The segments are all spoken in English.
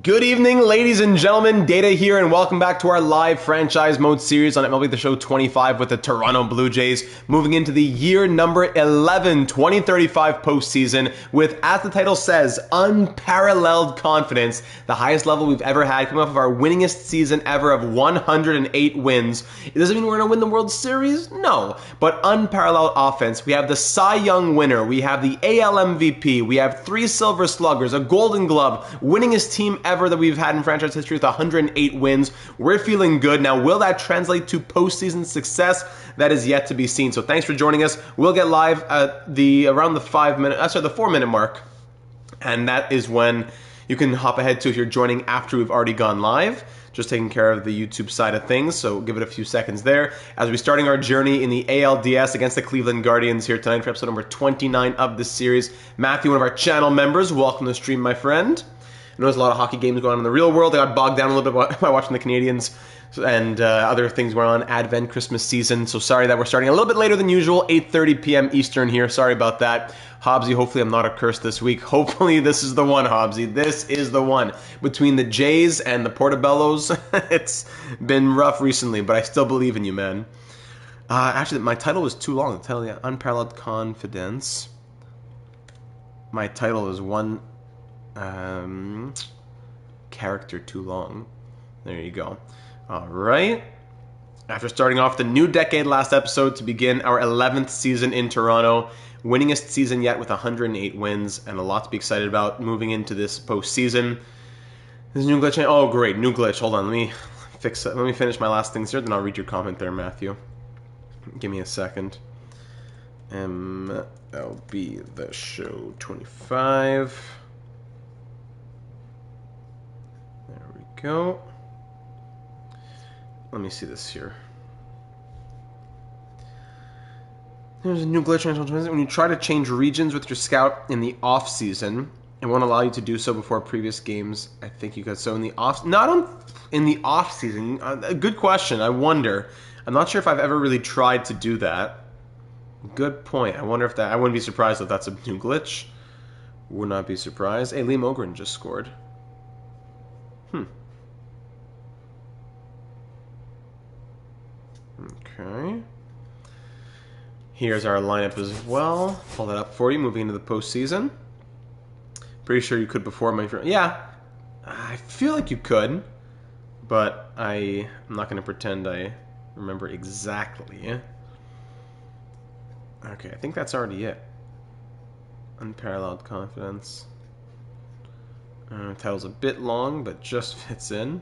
Good evening, ladies and gentlemen. Data here, and welcome back to our live franchise mode series on MLB The Show 25 with the Toronto Blue Jays, moving into the year number 11, 2035 postseason with, as the title says, unparalleled confidence, the highest level we've ever had, coming off of our winningest season ever of 108 wins. It doesn't mean we're going to win the World Series, no, but unparalleled offense. We have the Cy Young winner, we have the AL MVP, we have 3 Silver Sluggers, a Golden Glove, winningest team ever that we've had in franchise history with 108 wins. We're feeling good. Now, will that translate to postseason success? That is yet to be seen. So thanks for joining us. We'll get live at around the 4-minute mark. And that is when you can hop ahead to if you're joining after we've already gone live. Just taking care of the YouTube side of things, so give it a few seconds there. As we're starting our journey in the ALDS against the Cleveland Guardians here tonight for episode number 29 of this series. Matthew, one of our channel members, welcome to the stream, my friend. I know there's a lot of hockey games going on in the real world. I got bogged down a little bit by watching the Canadians and other things going on, Advent, Christmas season. So sorry that we're starting a little bit later than usual, 8:30 p.m. Eastern here. Sorry about that. Hobbsy, hopefully I'm not a curse this week. Hopefully this is the one, Hobbsy. This is the one. Between the Jays and the Portobellos, it's been rough recently, but I still believe in you, man. Actually, my title was too long. The title, yeah, Unparalleled Confidence. My title is one... character too long. There you go. All right. After starting off the new decade last episode to begin our 11th season in Toronto, winningest season yet with 108 wins and a lot to be excited about moving into this postseason. There's a new glitch. Oh, great. New glitch. Hold on. Let me fix it. Let me finish my last things here, then I'll read your comment there, Matthew. Give me a second. MLB The Show 25. Go. Let me see this here. There's a new glitch when you try to change regions with your scout in the off season. It won't allow you to do so before previous games. I think you could. So in the off, in the off season. A good question. I wonder. I'm not sure if I've ever really tried to do that. Good point. I wonder if that. I wouldn't be surprised if that's a new glitch. Would not be surprised. Hey, Liam Ogren just scored. Okay. Here's our lineup as well. Pull that up for you, moving into the postseason. Pretty sure you could before yeah, I feel like you could, but I'm not going to pretend I remember exactly. Okay, I think that's already it. Unparalleled Confidence. Title's a bit long, but just fits in.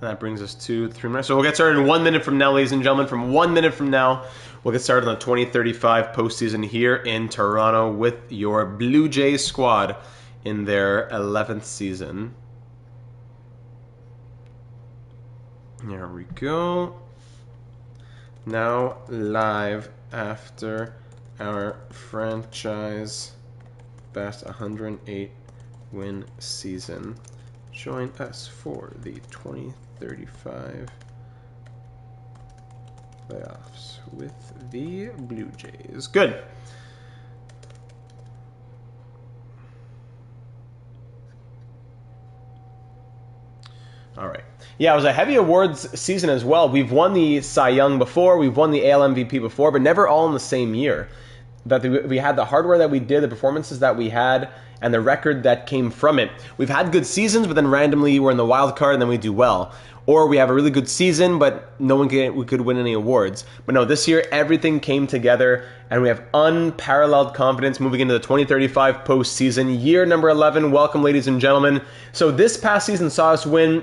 And that brings us to 3 minutes. So we'll get started in 1 minute from now, ladies and gentlemen. From 1 minute from now, we'll get started on the 2035 postseason here in Toronto with your Blue Jays squad in their 11th season. There we go. Now live after our franchise best 108 win season. Join us for the 2035 playoffs with the Blue Jays. Good. All right. Yeah, it was a heavy awards season as well. We've won the Cy Young before, we've won the AL MVP before, but never all in the same year. That we had the hardware that we did, the performances that we had, and the record that came from it. We've had good seasons, but then randomly we're in the wild card and then we do well. Or we have a really good season, but we could win any awards. But no, this year everything came together, and we have unparalleled confidence moving into the 2035 postseason, year number 11. Welcome, ladies and gentlemen. So this past season saw us win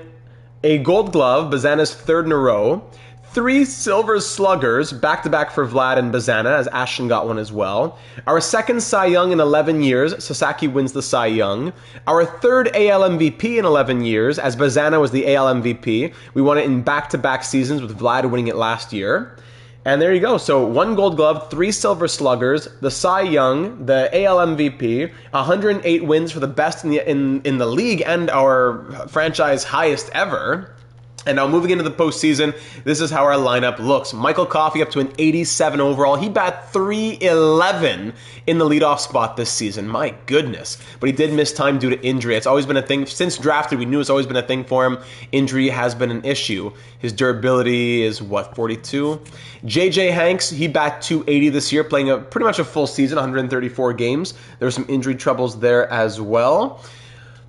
a Gold Glove, Bazana's 3rd in a row, 3 Silver Sluggers, back-to-back for Vlad and Bazana, as Ashton got one as well. Our 2nd Cy Young in 11 years, Sasaki wins the Cy Young. Our 3rd AL MVP in 11 years, as Bazana was the AL MVP. We won it in back-to-back seasons with Vlad winning it last year. And there you go. So 1 Gold Glove, 3 Silver Sluggers, the Cy Young, the AL MVP, 108 wins for the best in the league and our franchise highest ever. And now moving into the postseason, this is how our lineup looks. Michael Coffey up to an 87 overall. He bat .311 in the leadoff spot this season. My goodness. But he did miss time due to injury. It's always been a thing. Since drafted, we knew it's always been a thing for him. Injury has been an issue. His durability is, what, 42? J.J. Hanks, he bat .280 this year, playing pretty much a full season, 134 games. There were some injury troubles there as well.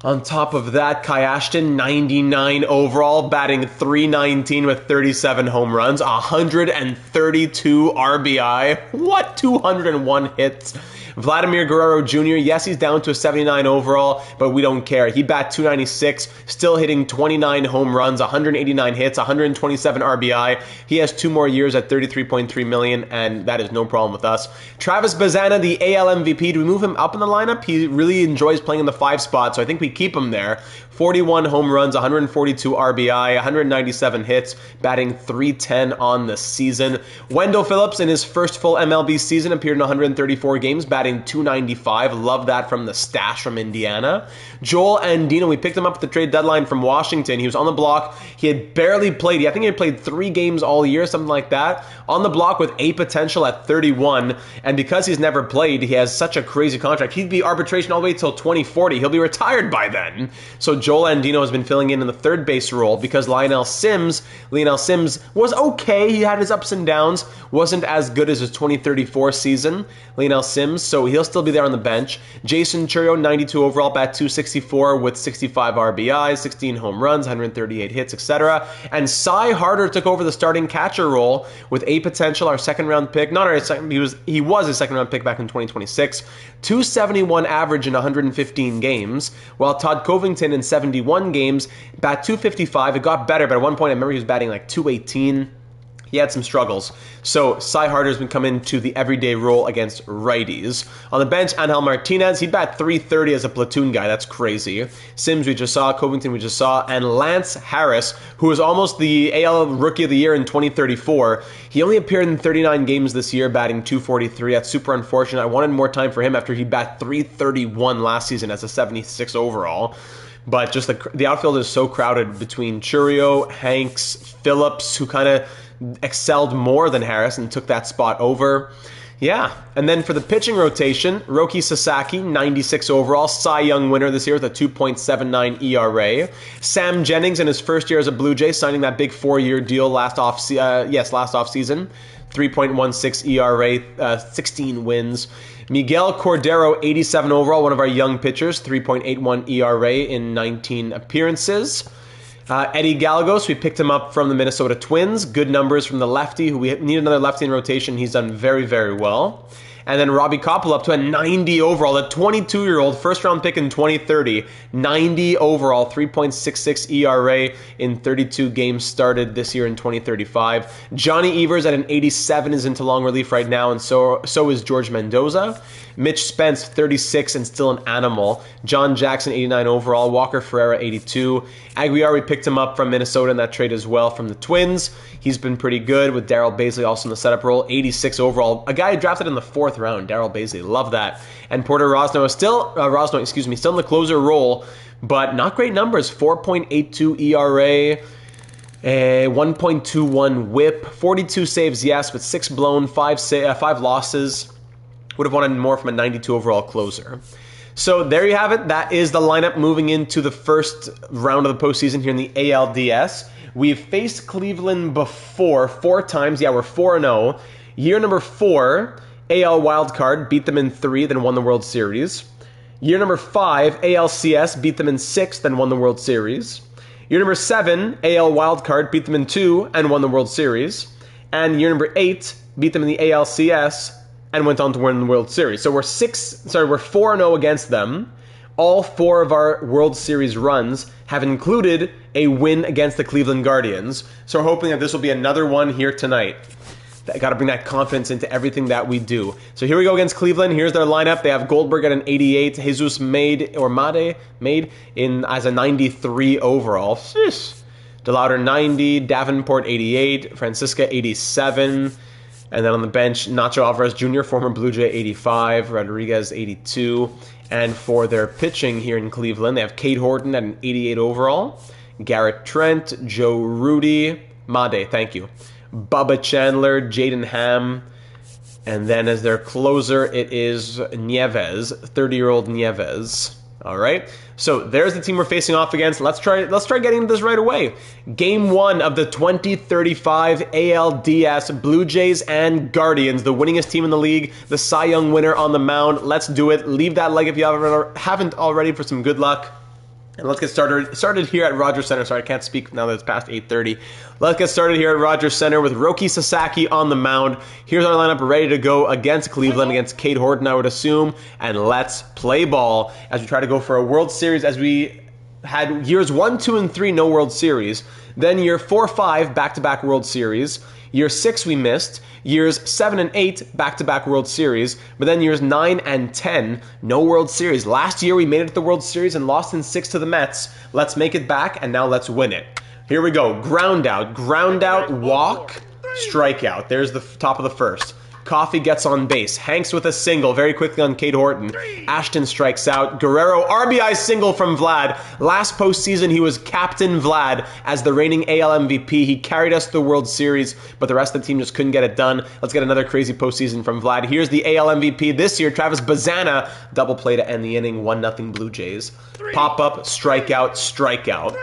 On top of that, Kai Ashton, 99 overall, batting .319 with 37 home runs, 132 RBI. What? 201 hits. Vladimir Guerrero Jr., yes, he's down to a 79 overall, but we don't care. He bat .296, still hitting 29 home runs, 189 hits, 127 RBI. He has 2 more years at $33.3 million, and that is no problem with us. Travis Bazzana, the AL MVP, do we move him up in the lineup? He really enjoys playing in the 5 spot, so I think we keep him there. 41 home runs, 142 RBI, 197 hits, batting .310 on the season. Wendell Phillips, in his first full MLB season, appeared in 134 games, batting .295. Love that from the stash from Indiana. Joel Andino, we picked him up at the trade deadline from Washington. He was on the block. He had barely played. I think he had played 3 games all year, something like that. On the block with A potential at 31. And because he's never played, he has such a crazy contract. He'd be arbitration all the way till 2040. He'll be retired by then. So Joel Andino has been filling in the third base role because Lionel Sims was okay. He had his ups and downs. Wasn't as good as his 2034 season, Lionel Sims, so he'll still be there on the bench. Jason Chourio, 92 overall, bat .264 with 65 RBIs, 16 home runs, 138 hits, etc. And Cy Harder took over the starting catcher role with A potential, our second round pick. Not our second, he was a second round pick back in 2026. 271 average in 115 games, while Todd Covington in 71 games bat .255. It got better, but at one point I remember he was batting like .218. He had some struggles. So Cy Harder's been coming to the everyday role against righties. On the bench, Angel Martinez, he bat .330 as a platoon guy. That's crazy. Sims we just saw, Covington we just saw, and Lance Harris, who was almost the AL Rookie of the Year in 2034. He only appeared in 39 games this year, batting .243. That's super unfortunate. I wanted more time for him after he bat .331 last season as a 76 overall. But just the outfield is so crowded between Chourio, Hanks, Phillips, who kind of excelled more than Harris and took that spot over. Yeah, and then for the pitching rotation, Roki Sasaki, 96 overall, Cy Young winner this year with a 2.79 ERA. Sam Jennings in his first year as a Blue Jay, signing that big 4-year deal last off season. 3.16 ERA, 16 wins. Miguel Cordero, 87 overall, one of our young pitchers, 3.81 ERA in 19 appearances. Eddie Gallegos, we picked him up from the Minnesota Twins. Good numbers from the lefty, who we need another lefty in rotation. He's done very, very well. And then Robbie Koppel up to a 90 overall, a 22-year-old first-round pick in 2030. 90 overall, 3.66 ERA in 32 games started this year in 2035. Johnny Evers at an 87 is into long relief right now, and so is George Mendoza. Mitch Spence, 36 and still an animal. John Jackson, 89 overall. Walker Ferreira, 82. Aguiar, we picked him up from Minnesota in that trade as well from the Twins. He's been pretty good with Darrell Baisley also in the setup role. 86 overall. A guy drafted in the 4th round, Darrell Baisley. Love that. And Porter Rosno is still in the closer role, but not great numbers. 4.82 ERA. 1.21 whip. 42 saves, yes, but 6 blown, 5 losses. Would have wanted more from a 92 overall closer. So there you have it. That is the lineup moving into the first round of the postseason here in the ALDS. We've faced Cleveland before 4 times. Yeah, we're 4-0. Year number 4, AL wildcard, beat them in 3, then won the World Series. Year number 5, ALCS, beat them in 6, then won the World Series. Year number 7, AL wildcard, beat them in 2, and won the World Series. And year number 8, beat them in the ALCS, and went on to win the World Series. So we're 4-0 against them. All 4 of our World Series runs have included a win against the Cleveland Guardians. So we're hoping that this will be another one here tonight. Got to bring that confidence into everything that we do. So here we go against Cleveland. Here's their lineup. They have Goldberg at an 88, Jesus made in as a 93 overall. DeLauder 90, Davenport 88, Francisca 87. And then on the bench, Nacho Alvarez Jr., former Blue Jay, 85, Rodriguez, 82. And for their pitching here in Cleveland, they have Cade Horton at an 88 overall, Garrett Trent, Joe Rudy, Made, thank you. Bubba Chandler, Jaden Ham, and then as their closer, it is Nieves, 30-year-old Nieves. All right, so there's the team we're facing off against. Let's try getting this right away. Game 1 of the 2035 ALDS, Blue Jays and Guardians, the winningest team in the league, the Cy Young winner on the mound. Let's do it. Leave that like if you haven't already for some good luck. And let's get started here at Rogers Center. Sorry, I can't speak now that it's past 8:30. Let's get started here at Rogers Center with Roki Sasaki on the mound. Here's our lineup ready to go against Cleveland, against Cade Horton, I would assume. And let's play ball as we try to go for a World Series, as we had years 1, 2, and 3, no World Series. Then year 4, 5, back-to-back World Series. Year 6 we missed. Years 7 and 8, back-to-back World Series. But then years 9 and 10, no World Series. Last year we made it to the World Series and lost in 6 to the Mets. Let's make it back, and now let's win it. Here we go. Ground out, walk, strikeout. There's the top of the first. Coffee gets on base. Hanks with a single very quickly on Cade Horton. Ashton strikes out. Guerrero, RBI single from Vlad. Last postseason, he was Captain Vlad as the reigning AL MVP. He carried us to the World Series, but the rest of the team just couldn't get it done. Let's get another crazy postseason from Vlad. Here's the AL MVP this year, Travis Bazzana. Double play to end the inning, 1-0 Blue Jays. Pop-up, strikeout, strikeout.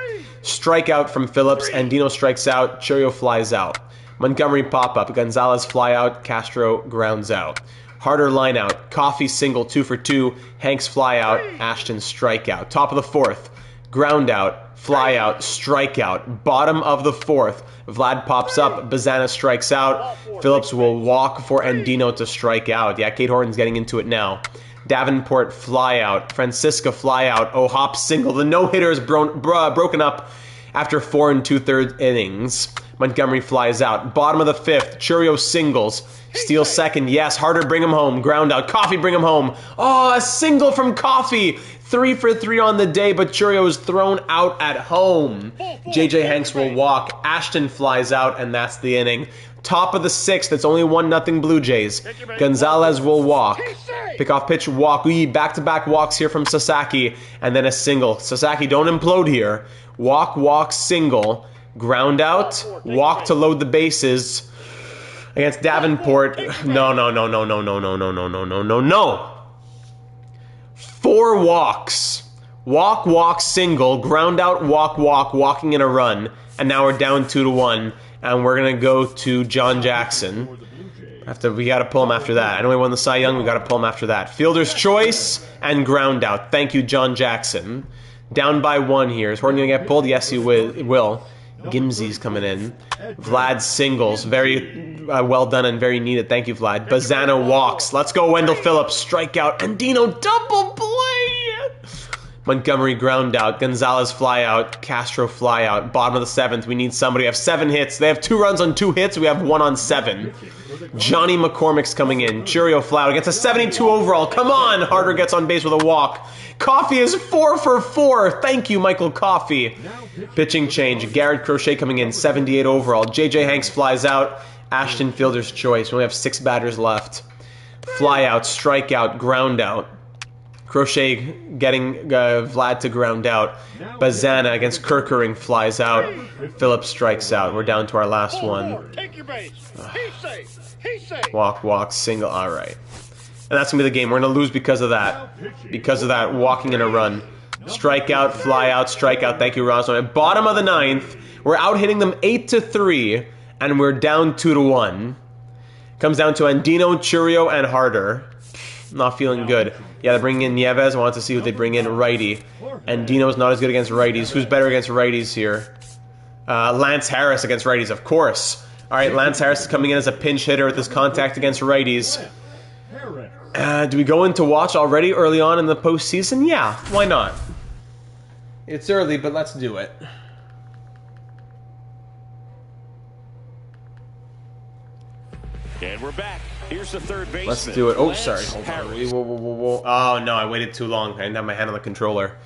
Strikeout from Phillips. Andino strikes out. Churio flies out. Montgomery pop-up, Gonzalez fly out, Castro grounds out. Harder line out, Coffee single 2 for 2, Hanks fly out, Ashton strikeout. Top of the fourth, ground out, fly out, strikeout. Bottom of the fourth, Vlad pops up, Bazzana strikes out, Phillips will walk for Andino to strike out. Yeah, Cade Horton's getting into it now. Davenport fly out, Francisca fly out, O'Hop single. The no-hitter is broken up after 4 2/3 innings. Montgomery flies out. Bottom of the fifth, Churio singles. Steals second, yes. Harder, bring him home. Ground out. Coffee, bring him home. Oh, a single from Coffee. 3 for 3 on the day, but Churio is thrown out at home. JJ Hanks will walk. Ashton flies out, and that's the inning. Top of the sixth, it's only 1-0 Blue Jays. Gonzalez will walk. Pickoff pitch, walk. Back-to-back walks here from Sasaki, and then a single. Sasaki, don't implode here. Walk, walk, single. Ground out, walk to load the bases against Davenport. No. 4 walks. Walk, walk, single. Ground out, walk, walking in a run. And now we're down 2-1. And we're going to go to John Jackson. We got to pull him after that. I know we won the Cy Young. We got to pull him after that. Fielder's choice and ground out. Thank you, John Jackson. Down by 1 here. Is Horton going to get pulled? Yes, he will. Gimsey's coming in. Vlad singles. Very well done and very needed. Thank you, Vlad. Bazzana walks. Let's go, Wendell Phillips. Strikeout. Andino double play. Montgomery ground out. Gonzalez fly out. Castro fly out. Bottom of the seventh. We need somebody. We have 7 hits. They have 2 runs on 2 hits. We have 1 on 7. Johnny McCormick's coming in. Churio fly out. Gets a 72 overall. Come on. Harder gets on base with a walk. Coffee is 4 for 4. Thank you, Michael Coffee. Pitching change. Garrett Crochet coming in, 78 overall. JJ Hanks flies out. Ashton fielder's choice. We only have 6 batters left. Fly out, strikeout, ground out. Crochet getting Vlad to ground out. Bazzana against Kerkering flies out. Phillips strikes out. We're down to our last one. Walk, walk, single. All right. And that's going to be the game. We're going to lose because of that. Because of that walking in a run. Strikeout, fly out, strikeout. Thank you, Rosman. At bottom of the 9th, we're out hitting them 8-3, and we're down 2-1. Comes down to Andino, Churio, and Harder. Not feeling good. Yeah, they're bringing in Nieves. I want to see who they bring in. Righty. Andino's not as good against righties. Who's better against righties here? Lance Harris against righties, of course. All right, Lance Harris is coming in as a pinch hitter with his contact against righties. Do we go into watch already early on in the postseason? Yeah, why not? It's early, but let's do it. And we're back. Here's the third baseman. Let's do it. Oh, sorry. Hold on. Whoa. Oh, no, I waited too long. I didn't have my hand on the controller.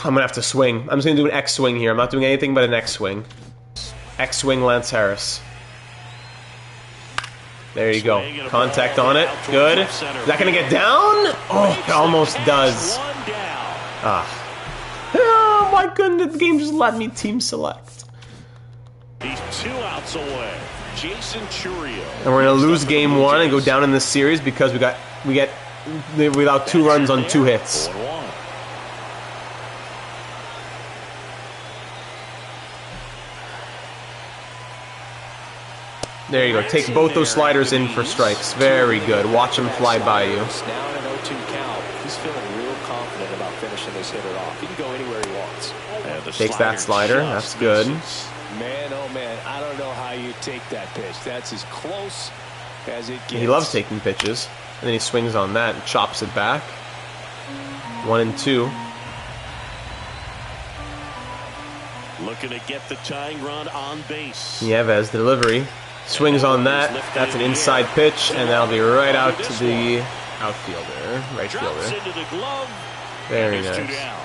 I'm going to have to swing. I'm just going to do an X swing here. I'm not doing anything but an X swing. X swing Lance There you go. Contact on it. Good. Is that going to get down? Oh, it almost does. why couldn't the game just let me team select? He's 2 outs away. Jason Churio. And we're gonna lose game 1 and go down in this series because we get without 2 runs on 2 hits. 0-1. There you go. Take both those sliders in for strikes. Very good. Watch him fly by you. Now in an 0-2 count, he's feeling real confident about finishing this hitter off. He can go anywhere he wants. Yeah, the Takes that slider. That's good. Man, oh man, I don't know how you take that pitch. That's as close as it gets. He loves taking pitches. And then he swings on that and chops it back. 1-2. Looking to get the tying run on base. Nieves, the delivery. Swings on that. That's an inside pitch, and that'll be right out to the outfielder, right Drops fielder. into the glove. Very There's 2 nice. down.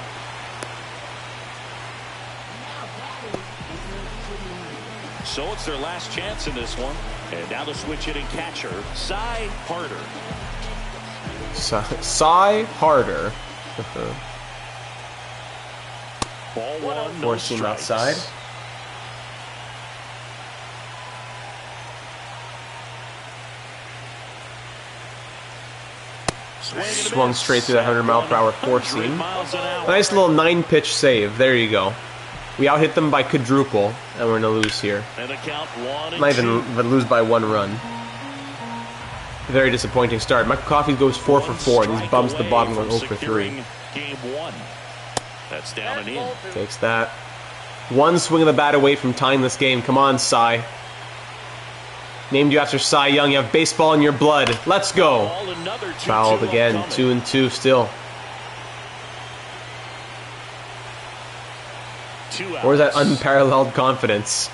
So it's their last chance in this one. And now the switch hitting catcher, Cy Harder. Cy Harder. Ball 1, no Force him strikes. outside. Swung straight through that 100-mile-per-hour four seam. Nice little 9-pitch save. There you go. We out-hit them by quadruple, and we're going to lose here. And the count 1-2. Not even, but lose by 1 run. Very disappointing start. Michael Coffey goes 4 for 4, and he bumps the bottom going 0 for 3. Game 1. That's down and in. Takes that. 1 swing of the bat away from tying this game. Come on, Cy. Named you after Cy Young. You have baseball in your blood. Let's go. Fouled again. 2-2 still. Where's that unparalleled confidence?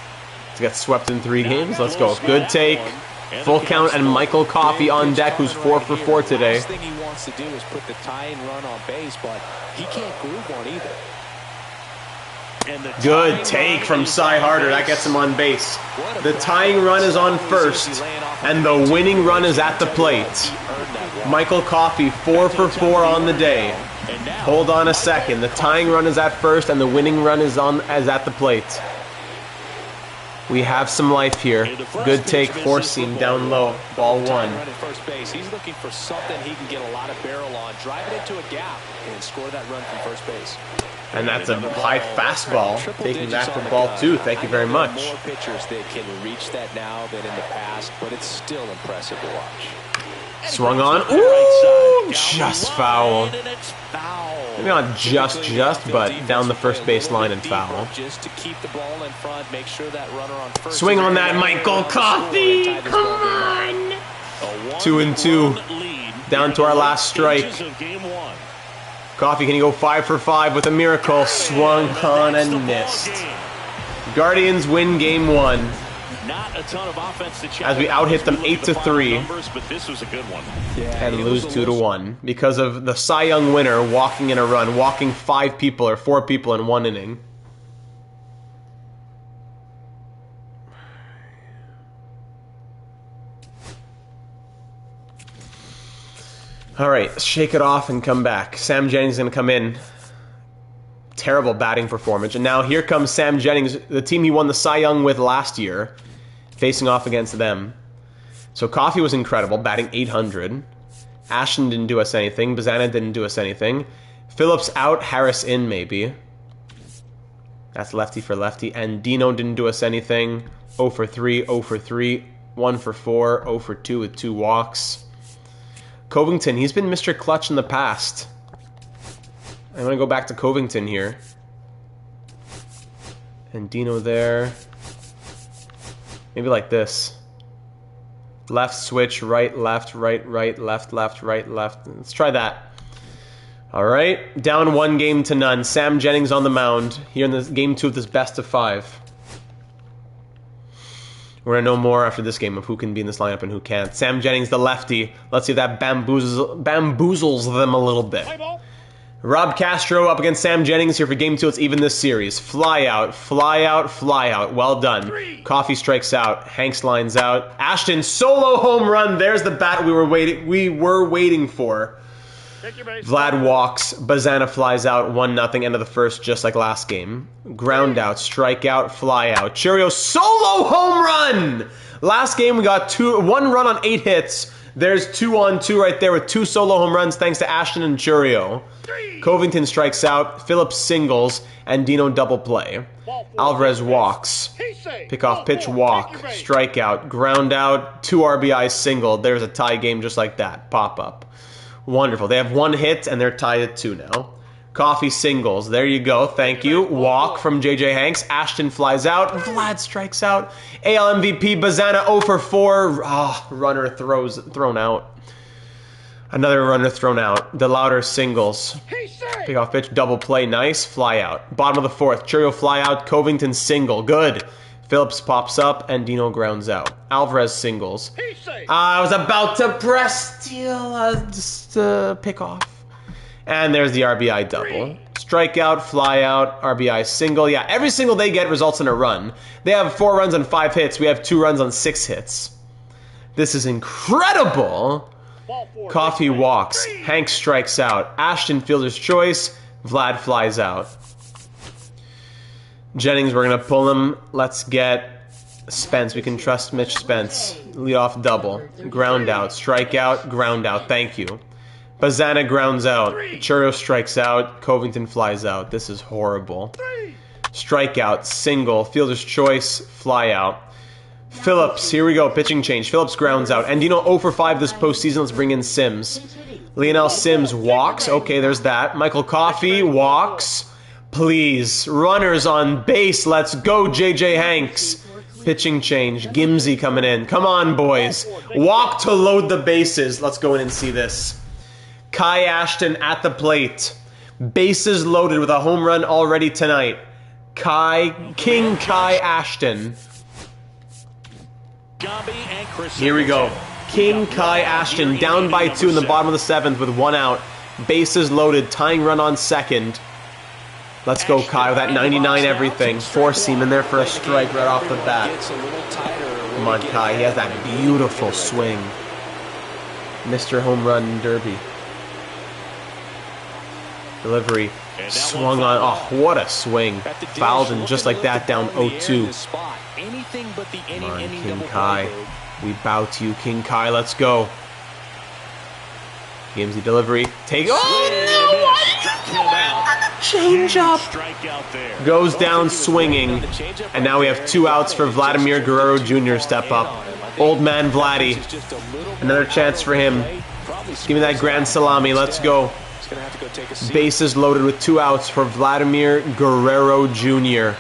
To get swept in 3 games? Let's go. Good take. Full count, and Michael Coffey on deck, who's 4 for 4 today. The last thing he wants to do is put the tying run on base, but he can't groove one either. Good take from Cy Harder. That gets him on base. The tying run is on first, and the winning run is at the plate. Michael Coffey, 4 for 4 on the day. Hold on a second. The tying run is at first, and the winning run is at the plate. We have some life here. Good take, force seam down low. Ball 1. He's looking for something he can get a lot of barrel on, drive it into a gap, and score that run from first base. And that's a high fastball. Taking that for ball 2. Thank you very much. More pitchers that can reach that now than in the past, but it's still impressive to watch. Swung on. Ooh, just foul. Maybe not just, but down the first base line and foul. Just to keep the ball in front, make sure that runner on first. Swing on that, Michael Coffey. Come on. 2-2. Down to our last strike. Coffey, can you go 5 for 5 with a miracle? Swung on and missed. Guardians win game 1. Not a ton of offense to as we out-hit them 8-3. Numbers, but this was a good one. And lose 2-1 because of the Cy Young winner walking in a run, walking 5 people or 4 people in 1 inning. All right, let's shake it off and come back. Sam Jennings is going to come in. Terrible batting performance. And now here comes Sam Jennings, the team he won the Cy Young with last year, facing off against them. So Coffey was incredible, batting 800. Ashton didn't do us anything. Bazana didn't do us anything. Phillips out, Harris in maybe. That's lefty for lefty. And Dino didn't do us anything. 0 for 3, 0 for 3, 1 for 4, 0 for 2 with 2 walks. Covington, he's been Mr. Clutch in the past. I'm going to go back to Covington here. And Dino there. Maybe like this. Left switch, right, left, left, left, right, left. Let's try that. All right. Down 1 game to none. Sam Jennings on the mound here in this game 2 of this best of 5. We're going to know more after this game of who can be in this lineup and who can't. Sam Jennings, the lefty. Let's see if that bamboozles them a little bit. Rob Castro up against Sam Jennings here for game 2. It's even this series. Fly out, fly out, fly out. Well done. Coffey strikes out. Hanks lines out. Ashton, solo home run. There's the bat we were waiting for. Vlad walks. Bazana flies out. 1-0. End of the first, just like last game. Ground out, strikeout, fly out. Chourio solo home run! Last game we got 1 run on 8 hits. There's 2-on-2 right there with 2 solo home runs thanks to Ashton and Chourio. Covington strikes out. Phillips singles. And Dino double play. Alvarez walks. Pick off pitch, walk. Strikeout. Ground out. 2 RBIs single. There's a tie game just like that. Pop up. Wonderful. They have 1 hit and they're tied at 2 now. Coffee singles. There you go. Thank you. Walk from JJ Hanks. Ashton flies out. Vlad strikes out. AL MVP Bazana 0 for 4. Runner thrown out. Another runner thrown out. DeLauder singles. Pick off pitch. Double play. Nice. Fly out. Bottom of the 4th. Chourio fly out. Covington single. Good. Phillips pops up and Dino grounds out. Alvarez singles. I was about to press steal. Just pick off. And there's the RBI double. Strikeout, fly out, RBI single. Yeah, every single they get results in a run. They have 4 runs on 5 hits. We have 2 runs on 6 hits. This is incredible. Coffee walks. Hank strikes out. Ashton fielder's choice. Vlad flies out. Jennings, we're going to pull him. Let's get Spence. We can trust Mitch Spence. Leadoff double. Ground out. Strikeout. Ground out. Thank you. Bazana grounds out. Chourio strikes out. Covington flies out. This is horrible. Strikeout. Single. Fielder's choice. Fly out. Phillips. Here we go. Pitching change. Phillips grounds out. And 0 for 5 this postseason. Let's bring in Sims. Lionel Sims walks. Okay, there's that. Michael Coffey walks. Please. Runners on base. Let's go, JJ Hanks. Pitching change. Gimsey coming in. Come on, boys. Walk to load the bases. Let's go in and see this. Kai Ashton at the plate. Bases loaded with a home run already tonight. King Kai Ashton. Here we go. King Kai Ashton down by 2 in the bottom of the 7th with 1 out. Bases loaded. Tying run on second. Let's go, Kai, with that 99 everything. 4-seam in there for a strike right off the bat. Come on, Kai. He has that beautiful swing. Mr. Home Run Derby. Delivery. Swung on. Oh, what a swing. Fouled and just like that down 0-2. Come on, King Kai. We bow to you, King Kai. Let's go. Gimsey delivery. Take. Oh, no! Change up. Goes down swinging. And now we have 2 outs for Vladimir Guerrero Jr. step up. Old man Vladdy. Another chance for him. Give me that grand salami. Let's go. Bases loaded with 2 outs for Vladimir Guerrero Jr.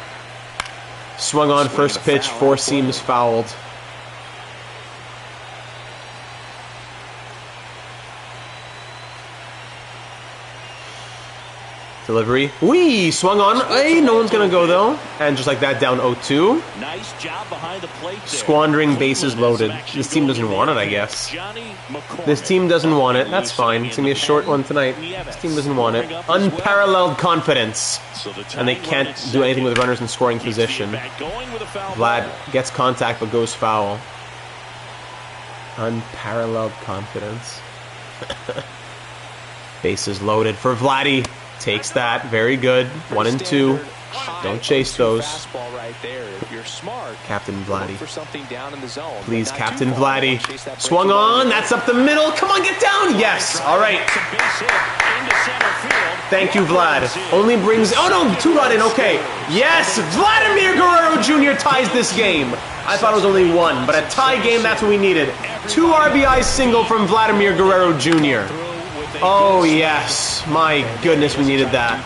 Swung on first pitch. 4 seams fouled. Delivery. Whee! Swung on. Hey, no one's going to go, though. And just like that, down 0-2. Nice job behind the plate there. Squandering bases loaded. This team doesn't want it, I guess. This team doesn't want it. That's fine. It's going to be a short one tonight. This team doesn't want it. Unparalleled confidence. And they can't do anything with runners in scoring position. Vlad gets contact but goes foul. Unparalleled confidence. Bases loaded for Vladdy. Takes that. Very good. 1 and 2. Don't chase those. Captain Vladdy. Please, Captain Vladdy. Swung on. That's up the middle. Come on, get down. Yes. All right. Thank you, Vlad. Only brings... Oh, no. 2 got in. Okay. Yes. Vladimir Guerrero Jr. ties this game. I thought it was only 1, but a tie game, that's what we needed. 2 RBI single from Vladimir Guerrero Jr. Oh, yes. My goodness, we needed that.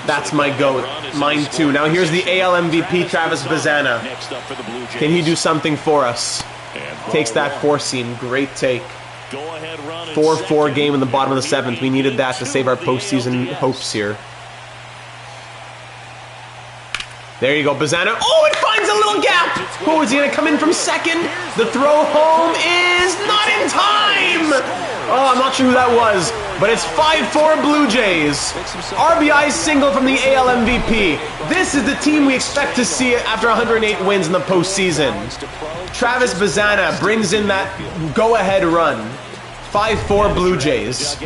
That's my GOAT. Mine, too. Now, here's the AL MVP, Travis Bazana. Can he do something for us? Takes that 4-seam. Great take. 4-4 game in the bottom of the 7th. We needed that to save our postseason hopes here. There you go, Bazana. Oh, it finds a little gap! Oh, is he going to come in from second? The throw home is not in time! Oh, I'm not sure who that was, but it's 5-4 Blue Jays. RBI single from the AL MVP. This is the team we expect to see after 108 wins in the postseason. Travis Bazana brings in that go-ahead run. 5-4 Blue Jays.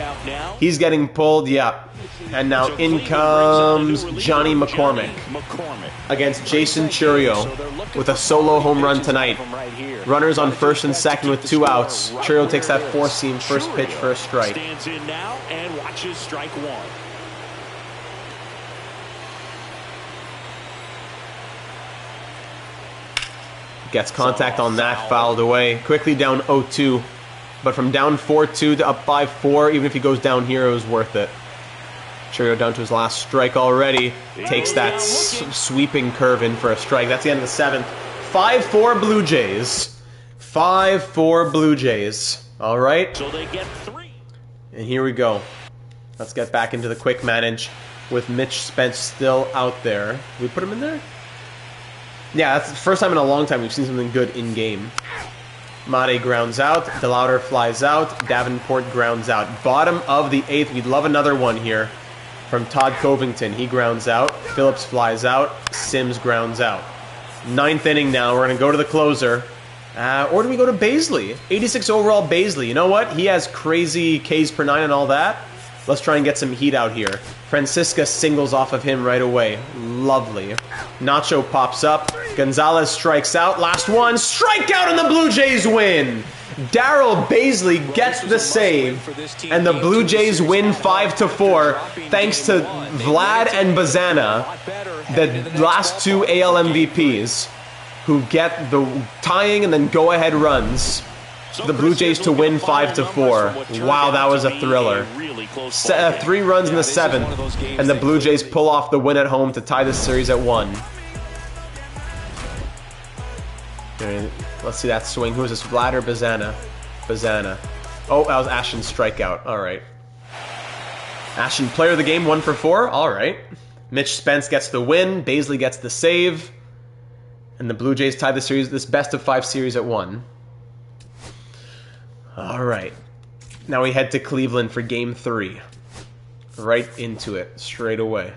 He's getting pulled, yeah. And now in comes Johnny McCormick against Jason Churio with a solo home run tonight. Runners on first and second with 2 outs. Churio takes that 4-seam first pitch for a strike. Stands in now and watches strike 1. Gets contact on that, fouled away. Quickly down 0-2. But from down 4-2 to up 5-4, even if he goes down here, it was worth it. Churio down to his last strike already. Takes that sweeping curve in for a strike. That's the end of the 7th. 5-4 Blue Jays. 5-4 Blue Jays. All right. So they get 3. And here we go. Let's get back into the quick manage with Mitch Spence still out there. Did we put him in there? Yeah, that's the first time in a long time we've seen something good in-game. Mate grounds out. DeLauder flies out. Davenport grounds out. Bottom of the 8th. We'd love another one here from Todd Covington. He grounds out. Phillips flies out. Sims grounds out. 9th inning now. We're going to go to the closer. Or do we go to Baisley? 86 overall Baisley. You know what? He has crazy Ks per 9 and all that. Let's try and get some heat out here. Francisca singles off of him right away. Lovely. Nacho pops up. Gonzalez strikes out. Last one. Strikeout and the Blue Jays win. Darryl Baisley gets the save. And the Blue Jays win 5-4 thanks to Vlad and Bazana, the last 2 AL MVPs, who get the tying and then go-ahead runs. The Blue Jays to win 5-4. Wow, that was a thriller. 3 runs in the 7th, and the Blue Jays pull off the win at home to tie this series at 1. Okay, let's see that swing. Who is this, Vlad or Bazana? Bazana. Oh, that was Ashton's strikeout. All right. Ashton, player of the game, 1 for 4. All right. Mitch Spence gets the win. Baisley gets the save. And the Blue Jays tie the series, this best-of-5 series at 1. All right. Now we head to Cleveland for Game 3. Right into it, straight away.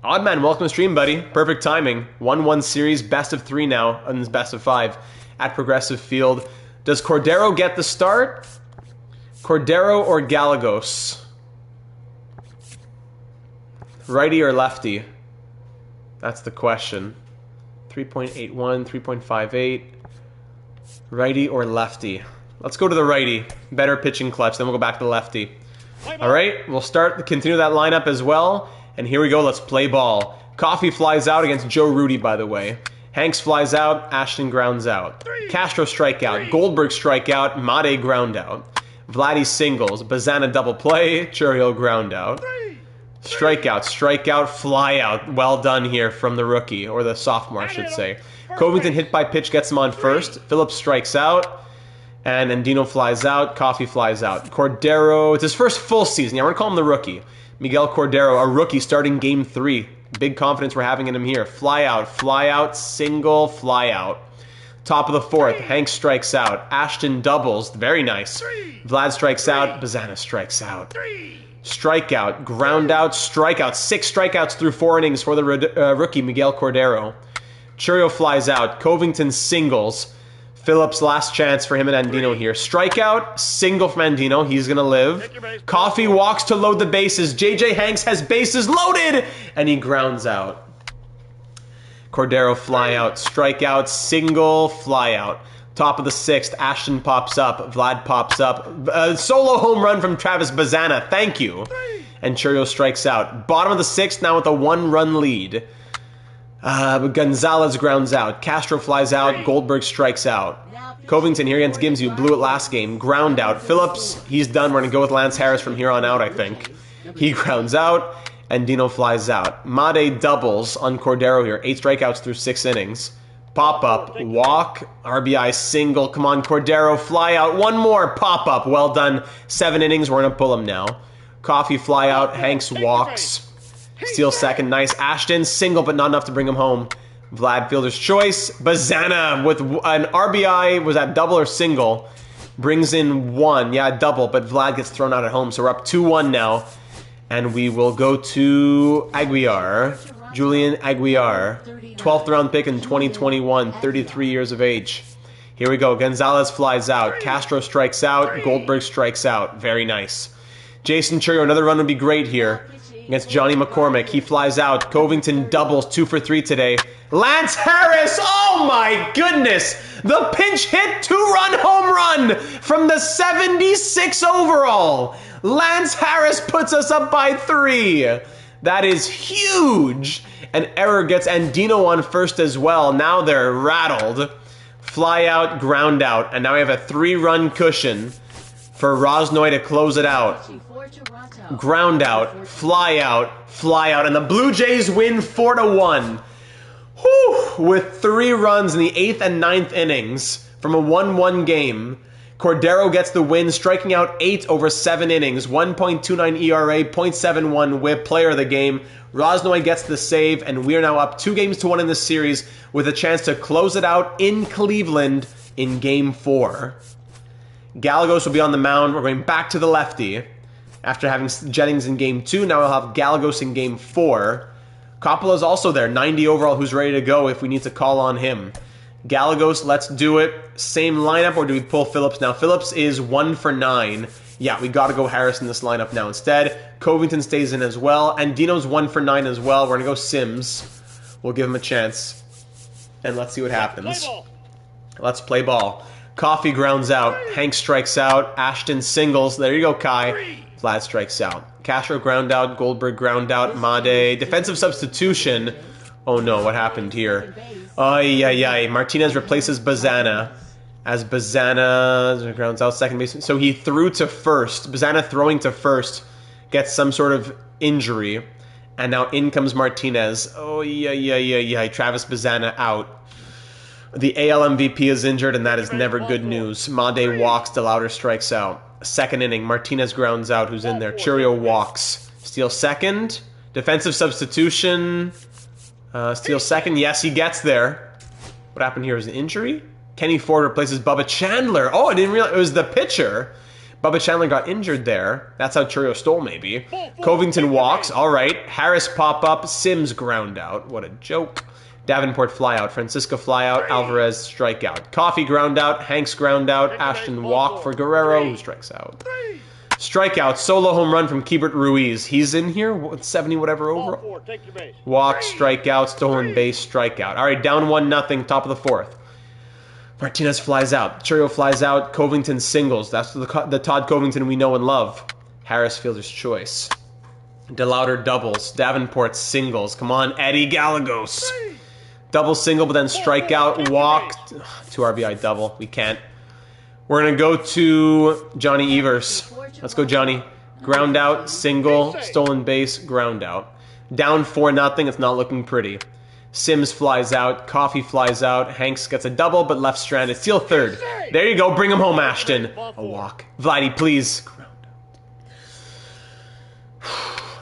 Oddman, welcome to stream, buddy. Perfect timing. 1-1 series, best of 3 now, and this best of 5 at Progressive Field. Does Cordero get the start? Cordero or Gallegos? Righty or lefty? That's the question. 3.81, 3.58. Righty or lefty? Let's go to the righty. Better pitching clutch. Then we'll go back to the lefty. All right, we'll continue that lineup as well. And here we go. Let's play ball. Coffee flies out against Joe Rudy, by the way. Hanks flies out. Ashton grounds out. Castro strikeout. Goldberg strikeout. Mate ground out. Vladdy singles. Bazana double play. Churio ground out. Strikeout. Strikeout. Fly out. Well done here from the rookie, or the sophomore, I should say. Covington hit by pitch gets him on first. Phillips strikes out. And Andino flies out. Coffee flies out. Cordero, it's his first full season. Yeah, we're going to call him the rookie. Miguel Cordero, a rookie starting Game 3. Big confidence we're having in him here. Fly out, single, fly out. Top of the 4th, Hank strikes out. Ashton doubles, very nice. Vlad strikes out. Bazana strikes out. Strikeout, ground out, strikeout. 6 strikeouts through 4 innings for the rookie Miguel Cordero. Churio flies out. Covington singles. Phillips, last chance for him and Andino here. Strikeout, single from Andino. He's going to live. Coffee walks to load the bases. J.J. Hanks has bases loaded, and he grounds out. Cordero fly out. Strikeout, single, fly out. Top of the 6th, Ashton pops up. Vlad pops up. Solo home run from Travis Bazana. Thank you. And Churio strikes out. Bottom of the 6th now with a 1-run lead. Gonzalez grounds out. Castro flies out. Goldberg strikes out. Covington here against Gims, who blew it last game. Ground out. Phillips, he's done. We're going to go with Lance Harris from here on out, I think. He grounds out. And Dino flies out. Made doubles on Cordero here. 8 strikeouts through 6 innings. Pop-up. Walk. RBI single. Come on, Cordero. Fly out. One more. Pop-up. Well done. 7 innings. We're going to pull him now. Coffee fly out. Hanks walks. Steal second, nice. Ashton, single, but not enough to bring him home. Vlad, fielder's choice. Bazana with an RBI, was that double or single? Brings in 1, yeah, double, but Vlad gets thrown out at home. So we're up 2-1 now. And we will go to Aguiar. Julian Aguiar, 12th round pick in 2021, 33 years of age. Here we go. Gonzalez flies out. Castro strikes out. Goldberg strikes out. Very nice. Jason Chourio, another run would be great here against Johnny McCormick. He flies out. Covington doubles 2 for 3 today. Lance Harris! Oh my goodness! The pinch hit 2-run home run from the 76 overall. Lance Harris puts us up by 3. That is huge. An error gets Andino on first as well. Now they're rattled. Fly out, ground out. And now we have a 3-run cushion for Rosnoy to close it out. Ground out, fly out, and the Blue Jays win 4-1. Whew, with 3 runs in the 8th and 9th innings from a 1-1 game. Cordero gets the win, striking out 8 over 7 innings, 1.29 ERA, .71 WHIP, player of the game. Rosnoy gets the save, and we are now up 2-1 in this series with a chance to close it out in Cleveland in Game 4. Gallegos will be on the mound. We're going back to the lefty. After having Jennings in Game 2, now we'll have Gallegos in Game 4. Coppola's also there, 90 overall, who's ready to go if we need to call on him. Gallegos, let's do it. Same lineup, or do we pull Phillips now? Phillips is 1 for 9. Yeah, we got to go Harris in this lineup now instead. Covington stays in as well, and Dino's 1 for 9 as well. We're going to go Sims. We'll give him a chance, and let's see what happens. Let's play ball. Coffee grounds out. Hank strikes out. Ashton singles. There you go, Kai. Vlad strikes out. Castro ground out. Goldberg ground out. Made. Defensive substitution. Oh no, what happened here? Ay, ay, ay. Martinez replaces Bazana. As Bazana grounds out second base. So he threw to first. Bazana throwing to first gets some sort of injury. And now in comes Martinez. Oh, yeah, yeah, yeah, yeah. Travis Bazana out. The AL MVP is injured, and that is never good news. Made walks. DeLauder strikes out. Second inning. Martinez grounds out. Who's in there? Chourio walks. Steals second. Defensive substitution. Steals second. Yes, he gets there. What happened here? Was an injury? Kenny Ford replaces Bubba Chandler. Oh, I didn't realize it was the pitcher. Bubba Chandler got injured there. That's how Chourio stole, maybe. Covington walks. All right. Harris pop up. Sims ground out. What a joke. Davenport fly out. Francisco fly out. Alvarez strike out. Coffee ground out. Hanks ground out. Ashton walk for Guerrero, who strikes out. Strikeout. Solo home run from Keibert Ruiz. He's in here. 70 whatever overall. Walk. Strikeout. Stolen base. Strikeout. All right. Down 1-0. Top of the 4th. Martinez flies out. Chourio flies out. Covington singles. That's the Todd Covington we know and love. Harris fielder's choice. DeLauder doubles. Davenport singles. Come on, Eddie Gallegos. Double single, but then strikeout, walk. 2 RBI double. We can't. We're going to go to Johnny Evers. Let's go, Johnny. Ground out, single, stolen base, ground out. Down 4-0. It's not looking pretty. Sims flies out. Coffee flies out. Hanks gets a double, but left stranded. Steal third. There you go. Bring him home, Ashton. A walk. Vladdy, please. Ground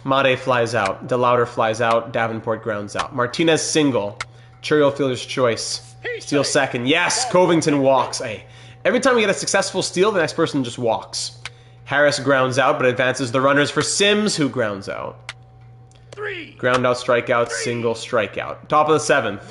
out. Made flies out. DeLauder flies out. Davenport grounds out. Martinez single. Chourio fielder's choice. Steal second. Yes, Covington walks. Hey, every time we get a successful steal, the next person just walks. Harris grounds out, but advances the runners for Sims, who grounds out. Ground out, strikeout, single, strikeout. Top of the 7th.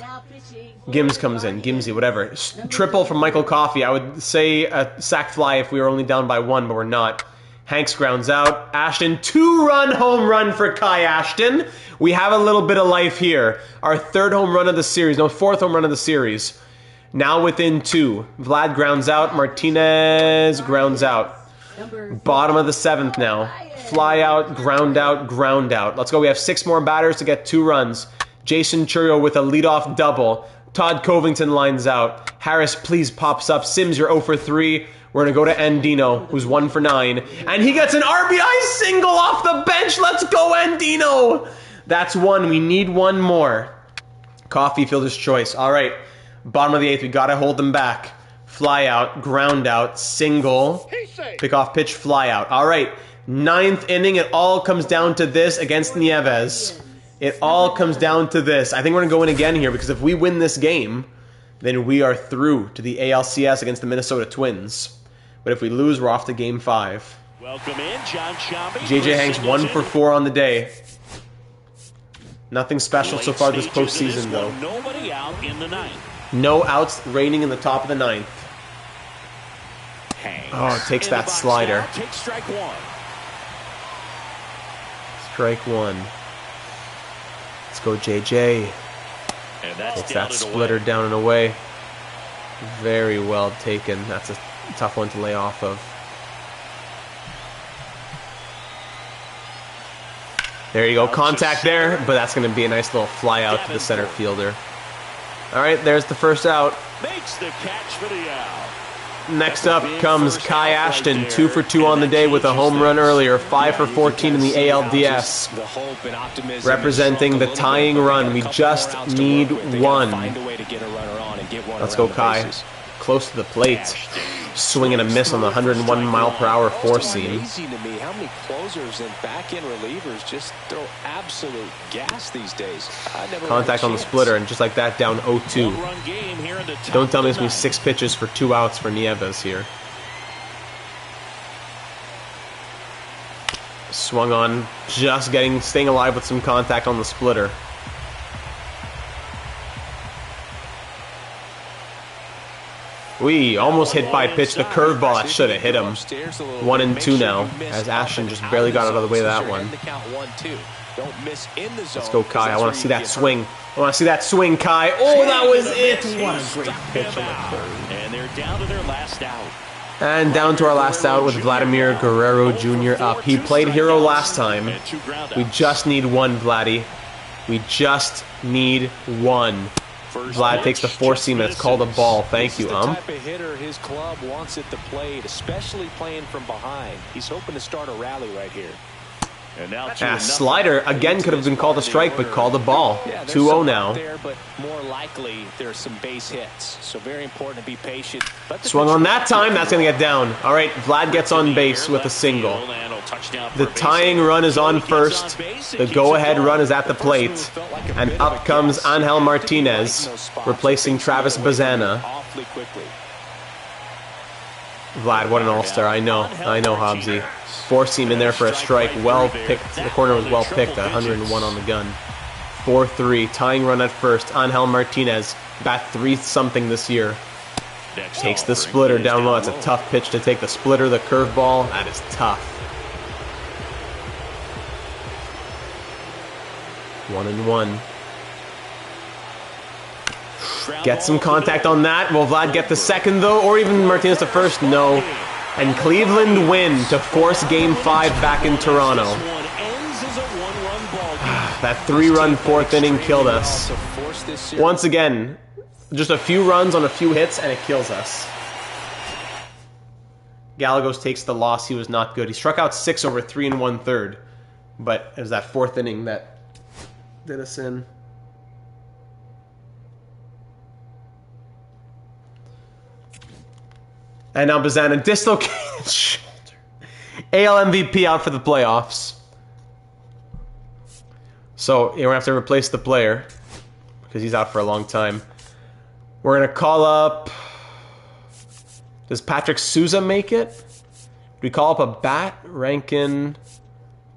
Gims comes in. Gimsy, whatever. Triple from Michael Coffey. I would say a sac fly if we were only down by 1, but we're not. Hanks grounds out. Ashton, 2-run home run for Kai Ashton. We have a little bit of life here. Our 3rd home run of the series. No, 4th home run of the series. Now within 2. Vlad grounds out. Martinez grounds out. Bottom of the 7th now. Fly out, ground out, ground out. Let's go. We have 6 more batters to get 2 runs. Jason Chourio with a leadoff double. Todd Covington lines out. Harris, please, pops up. Sims, you're 0 for 3. We're going to go to Andino, who's 1 for 9. And he gets an RBI single off the bench. Let's go, Andino. That's 1. We need 1 more. Coffee, fielder's choice. All right. Bottom of the 8th. We got to hold them back. Fly out, ground out, single. Pick off pitch, fly out. All right. 9th inning. It all comes down to this against Nieves. It all comes down to this. I think we're going to go in again here because if we win this game, then we are through to the ALCS against the Minnesota Twins. But if we lose, we're off to Game 5. Welcome in, John Shambi. JJ Hanks 1 for 4 on the day. Nothing special so far this postseason, though. Nobody out in the 9th. No outs, reigning in the top of the 9th. hangs. Oh, it takes that slider. Now, take strike one. Strike one. Let's go, JJ. And that's Takes down that and splitter away. down and away. Very well taken. That's a tough one to lay off of. There you go. Contact there, but that's going to be a nice little fly out to the center fielder. All right, there's the first out. Makes the catch for the out. Next up comes Kai Ashton, 2 for 2 on the day with a home run earlier, 5 for 14 in the ALDS. Representing the tying run, we just need one. Let's go, Kai. Close to the plate. Swing and a miss on the 101-mile-per-hour four-seam. Amazing to me how many closers and back-end relievers just throw absolute gas these days. Contact on the splitter, and just like that, down 0-2. Don't tell me it's going to be 6 pitches for 2 outs for Nieves here. Swung on, just staying alive with some contact on the splitter. We almost hit by pitch, the curveball that should have hit him. 1-2 now, as Ashton just barely got out of the way of that one. Let's go, Kai. I want to see that swing. I want to see that swing, Kai. Oh, that was it! What a great pitch on the curve. And they're down to their last out. And down to our last out with Vladimir Guerrero Jr. up. He played hero last time. We just need one, Vladdy. We just need one. Vlad takes the four-seam, and it's called a ball. Thank you, The type of hitter his club wants at the plate, especially playing from behind. He's hoping to start a rally right here. And now slider, again, could have been called a strike, but called a ball. 2-0 now. There, but more likely there's some base hits. So very important to be patient. Swung on that time. That's going to get down. All right, Vlad gets on base with a single. The tying run is on first. The go-ahead run is at the plate. And up comes Angel Martinez, replacing Travis Bazana. Vlad, what an all-star. I know, Hobbsy. Four-seam in there for a strike. Well picked. The corner was well picked. 101 on the gun. 4-3. Tying run at first. Angel Martinez. Bat 3-something this year. Takes the splitter down low. It's a tough pitch to take. The splitter, the curveball. That is tough. 1-1. Get some contact on that. Will Vlad get the second, though? Or even Martinez the first? No. And Cleveland win to force Game 5 back in Toronto. That 3-run fourth inning killed us. Once again, just a few runs on a few hits, and it kills us. Gallegos takes the loss. He was not good. He struck out 6 over 3 1/3. But it was that fourth inning that did us in. And now Bazana dislocated shoulder. AL MVP out for the playoffs. So you're going to have to replace the player because he's out for a long time. We're going to call up... Does Patrick Souza make it? Do we call up a bat? Rankin,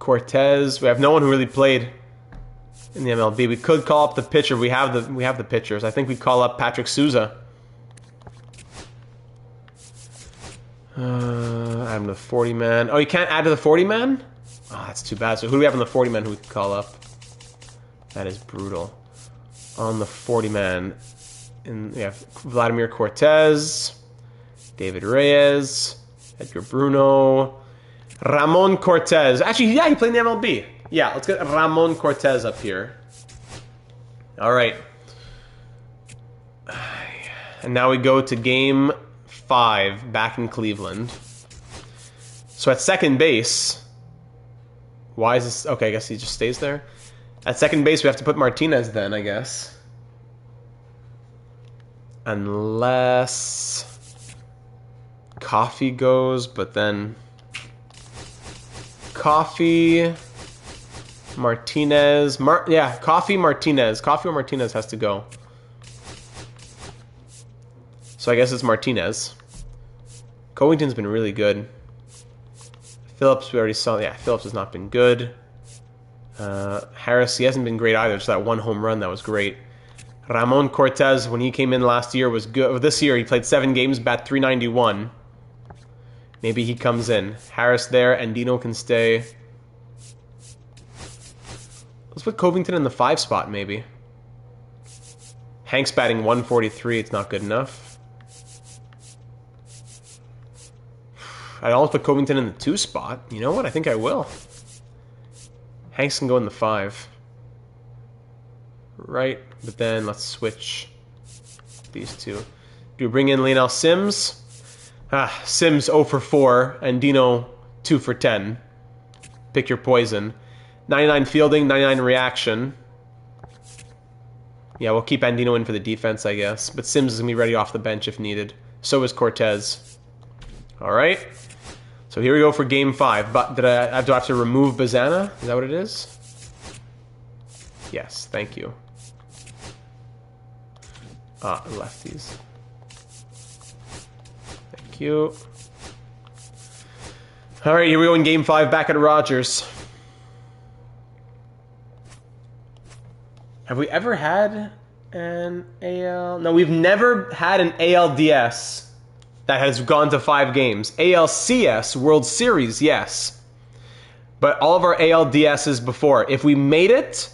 Cortez. We have no one who really played in the MLB. We could call up the pitcher. We have the pitchers. I think we call up Patrick Souza. Add him to the 40-man. Oh, you can't add to the 40-man? Oh, that's too bad. So who do we have on the 40-man who we could call up? That is brutal. On the 40-man, we have Vladimir Cortez, David Reyes, Edgar Bruno, Ramon Cortez. Actually, yeah, he played in the MLB. Yeah, let's get Ramon Cortez up here. All right. And now we go to Game 5 back in Cleveland. So at second base, why is this? Okay, I guess he just stays there. At second base, we have to put Martinez then, I guess. Unless Coffee goes, but then Coffee, Martinez, Coffee, Martinez. Coffee or Martinez has to go. So I guess it's Martinez. Covington's been really good. Phillips, we already saw. Yeah, Phillips has not been good. Harris, he hasn't been great either. Just that one home run that was great. Ramon Cortez, when he came in last year, was good. This year, he played 7 games, bat 391. Maybe he comes in. Harris there, and Dino can stay. Let's put Covington in the 5 spot, maybe. Hank's batting 143. It's not good enough. I'd almost put Covington in the 2 spot. You know what? I think I will. Hanks can go in the 5. Right, but then let's switch these two. Do we bring in Lionel Sims? Sims 0 for 4, and Dino 2 for 10. Pick your poison. 99 fielding, 99 reaction. Yeah, we'll keep Andino in for the defense, I guess. But Sims is going to be ready off the bench if needed. So is Cortez. Alright. So here we go for game 5. But do I have to remove Bazana? Is that what it is? Yes, thank you. Lefties. Thank you. Alright, here we go in game 5 back at Rogers. Have we ever had an AL? No, we've never had an ALDS that has gone to 5 games. ALCS, World Series, yes. But all of our ALDSs before, if we made it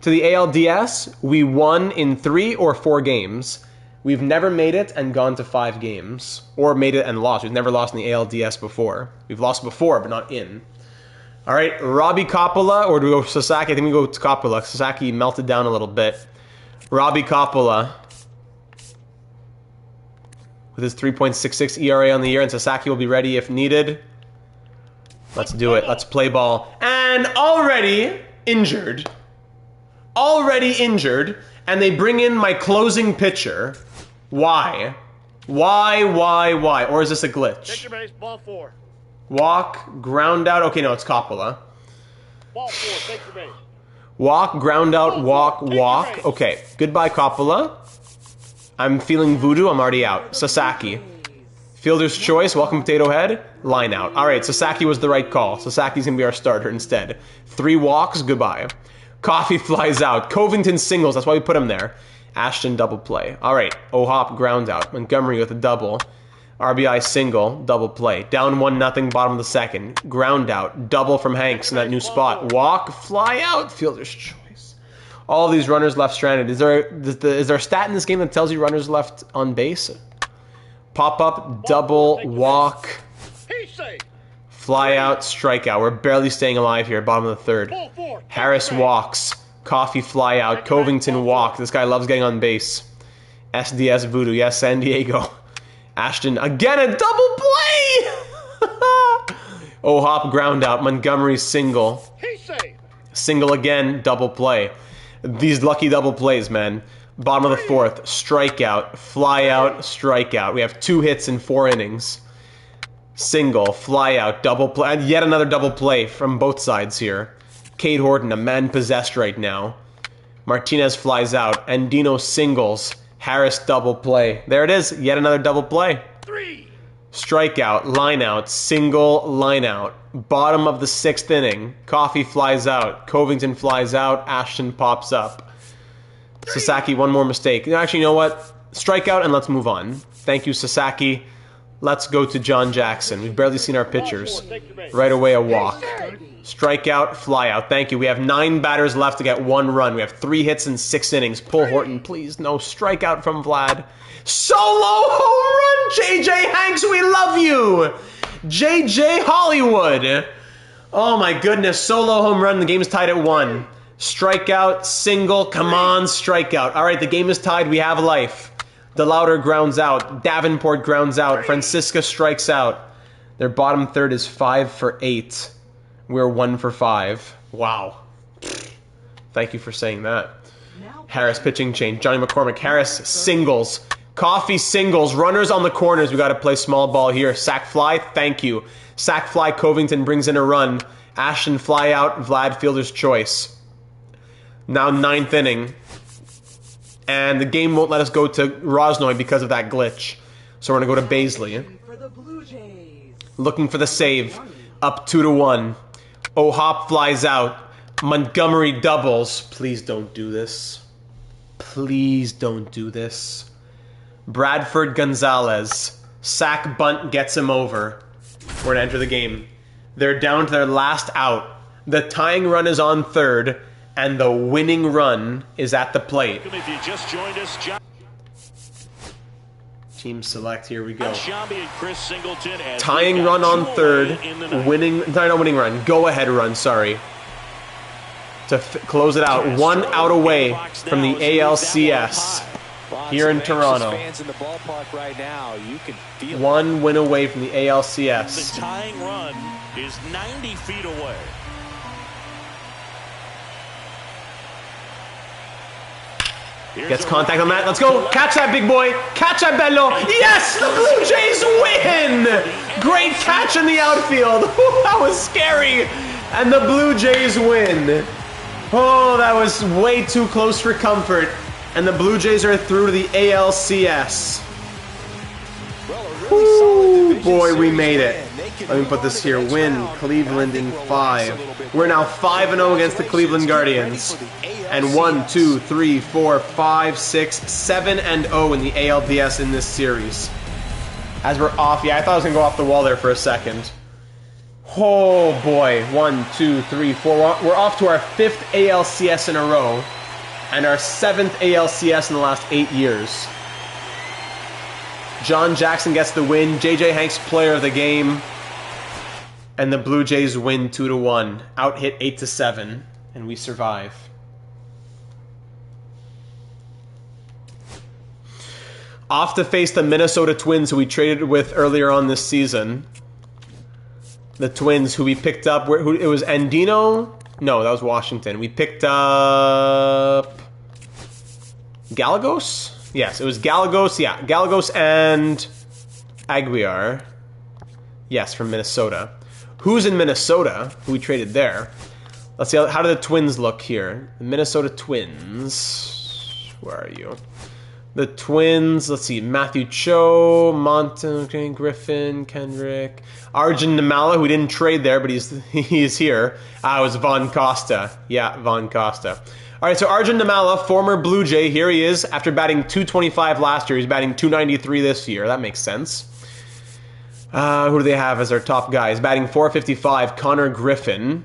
to the ALDS, we won in 3 or 4 games. We've never made it and gone to 5 games. Or made it and lost. We've never lost in the ALDS before. We've lost before, but not in. Alright, Robbie Coppola, or do we go Sasaki? I think we go to Coppola. Sasaki melted down a little bit. Robbie Coppola with his 3.66 ERA on the year, and Sasaki will be ready if needed. Let's do it. Let's play ball. And already injured. Already injured, and they bring in my closing pitcher. Why? Why? Or is this a glitch? Take your base, ball 4. Walk, ground out. Okay, no, it's Coppola. Ball 4, take your base. Walk, ground out, walk. Okay, goodbye, Coppola. I'm feeling voodoo. I'm already out. Sasaki. Fielder's choice. Welcome, Potato Head. Line out. All right, Sasaki was the right call. Sasaki's going to be our starter instead. 3 walks. Goodbye. Coffee flies out. Covington singles. That's why we put him there. Ashton double play. All right. O'Hop ground out. Montgomery with a double. RBI single. Double play. Down 1-0. Bottom of the 2nd. Ground out. Double from Hanks in that new spot. Walk. Fly out. Fielder's choice. All of these runners left stranded. Is there a stat in this game that tells you runners left on base? Pop up. Double. Walk. Fly out. Strikeout. We're barely staying alive here. Bottom of the 3rd. Harris walks. Coffee fly out. Covington walk. This guy loves getting on base. SDS voodoo. Yes, San Diego. Ashton again, a double play. O'Hop ground out. Montgomery single. Single again. Double play. These lucky double plays, man. Bottom of the 4th. Strikeout. Fly out. Strikeout. We have 2 hits in 4 innings. Single. Fly out. Double play. And yet another double play from both sides here. Cade Horton, a man possessed right now. Martinez flies out. Andino singles. Harris double play. There it is. Yet another double play. 3. Strikeout. Line out. Single. Line out. Bottom of the 6th inning. Coffee flies out. Covington flies out. Ashton pops up. Sasaki, one more mistake. Actually, you know what? Strikeout and let's move on. Thank you, Sasaki. Let's go to John Jackson. We've barely seen our pitchers. Right away, a walk. Strikeout, fly out. Thank you. We have 9 batters left to get 1 run. We have 3 hits in 6 innings. Pull Horton, please. No strikeout from Vlad. Solo home run, JJ Hanks. We love you. JJ Hollywood. Oh my goodness. Solo home run. The game is tied at 1. Strikeout, single. Come on, strikeout. All right, the game is tied. We have life. DeLauder grounds out. Davenport grounds out. Francisca strikes out. Their bottom 3rd is 5 for 8. We're 1 for 5. Wow. Thank you for saying that. Harris pitching change. Johnny McCormick. Harris singles. Coffee singles. Runners on the corners. We got to play small ball here. Sack fly. Thank you. Sack fly. Covington brings in a run. Ashton fly out. Vlad fielder's choice. Now 9th inning. And the game won't let us go to Rosnoy because of that glitch. So we're going to go to Baisley. Looking for the save. Up 2-1. O'Hop flies out. Montgomery doubles. Please don't do this. Please don't do this. Bradford Gonzalez. Sack bunt gets him over. We're gonna enter the game. They're down to their last out. The tying run is on third, and the winning run is at the plate. If you just joined us, Team select, here we go. Shambi and Chris Singleton as Tying run on third, winning, not winning run, go ahead run, sorry. To close it out, 1 out away from the ALCS here in Toronto. Fans in the ballpark right now, you can feel 1 win away from the ALCS. The tying run is 90 feet away. Gets contact on that. Let's go. Catch that, big boy. Catch that, bello. Yes, the Blue Jays win. Great catch in the outfield. That was scary. And the Blue Jays win. Oh, that was way too close for comfort. And the Blue Jays are through to the ALCS. Ooh, boy, we made it. Let me put this here. Win Cleveland in 5. We're now 5-0 against the Cleveland Guardians. And 1, 2, 3, 4, 5, 6, 7-0 in the ALDS in this series. As we're off, yeah, I thought I was going to go off the wall there for a second. Oh boy, 1, 2, 3, 4. We're off to our 5th ALCS in a row. And our 7th ALCS in the last 8 years. John Jackson gets the win. JJ Hanks, player of the game. And the Blue Jays win 2-1. Out hit 8-7. And we survive. Off to face the Minnesota Twins, who we traded with earlier on this season. The Twins, who we picked up. It was Andino? No, that was Washington. We picked up Gallegos? Yes, it was Gallegos. Yeah, Gallegos and Aguiar. Yes, from Minnesota. Who's in Minnesota? Who we traded there? Let's see, how do the Twins look here? The Minnesota Twins. Where are you? The Twins, let's see, Matthew Cho, Monte, Griffin, Kendrick, Arjun Namala, who we didn't trade there, but he's here. It was Von Costa. Yeah, Von Costa. All right, so Arjun Namala, former Blue Jay, here he is. After batting .225 last year, he's batting .293 this year. That makes sense. Who do they have as their top guys? Batting .455, Connor Griffin.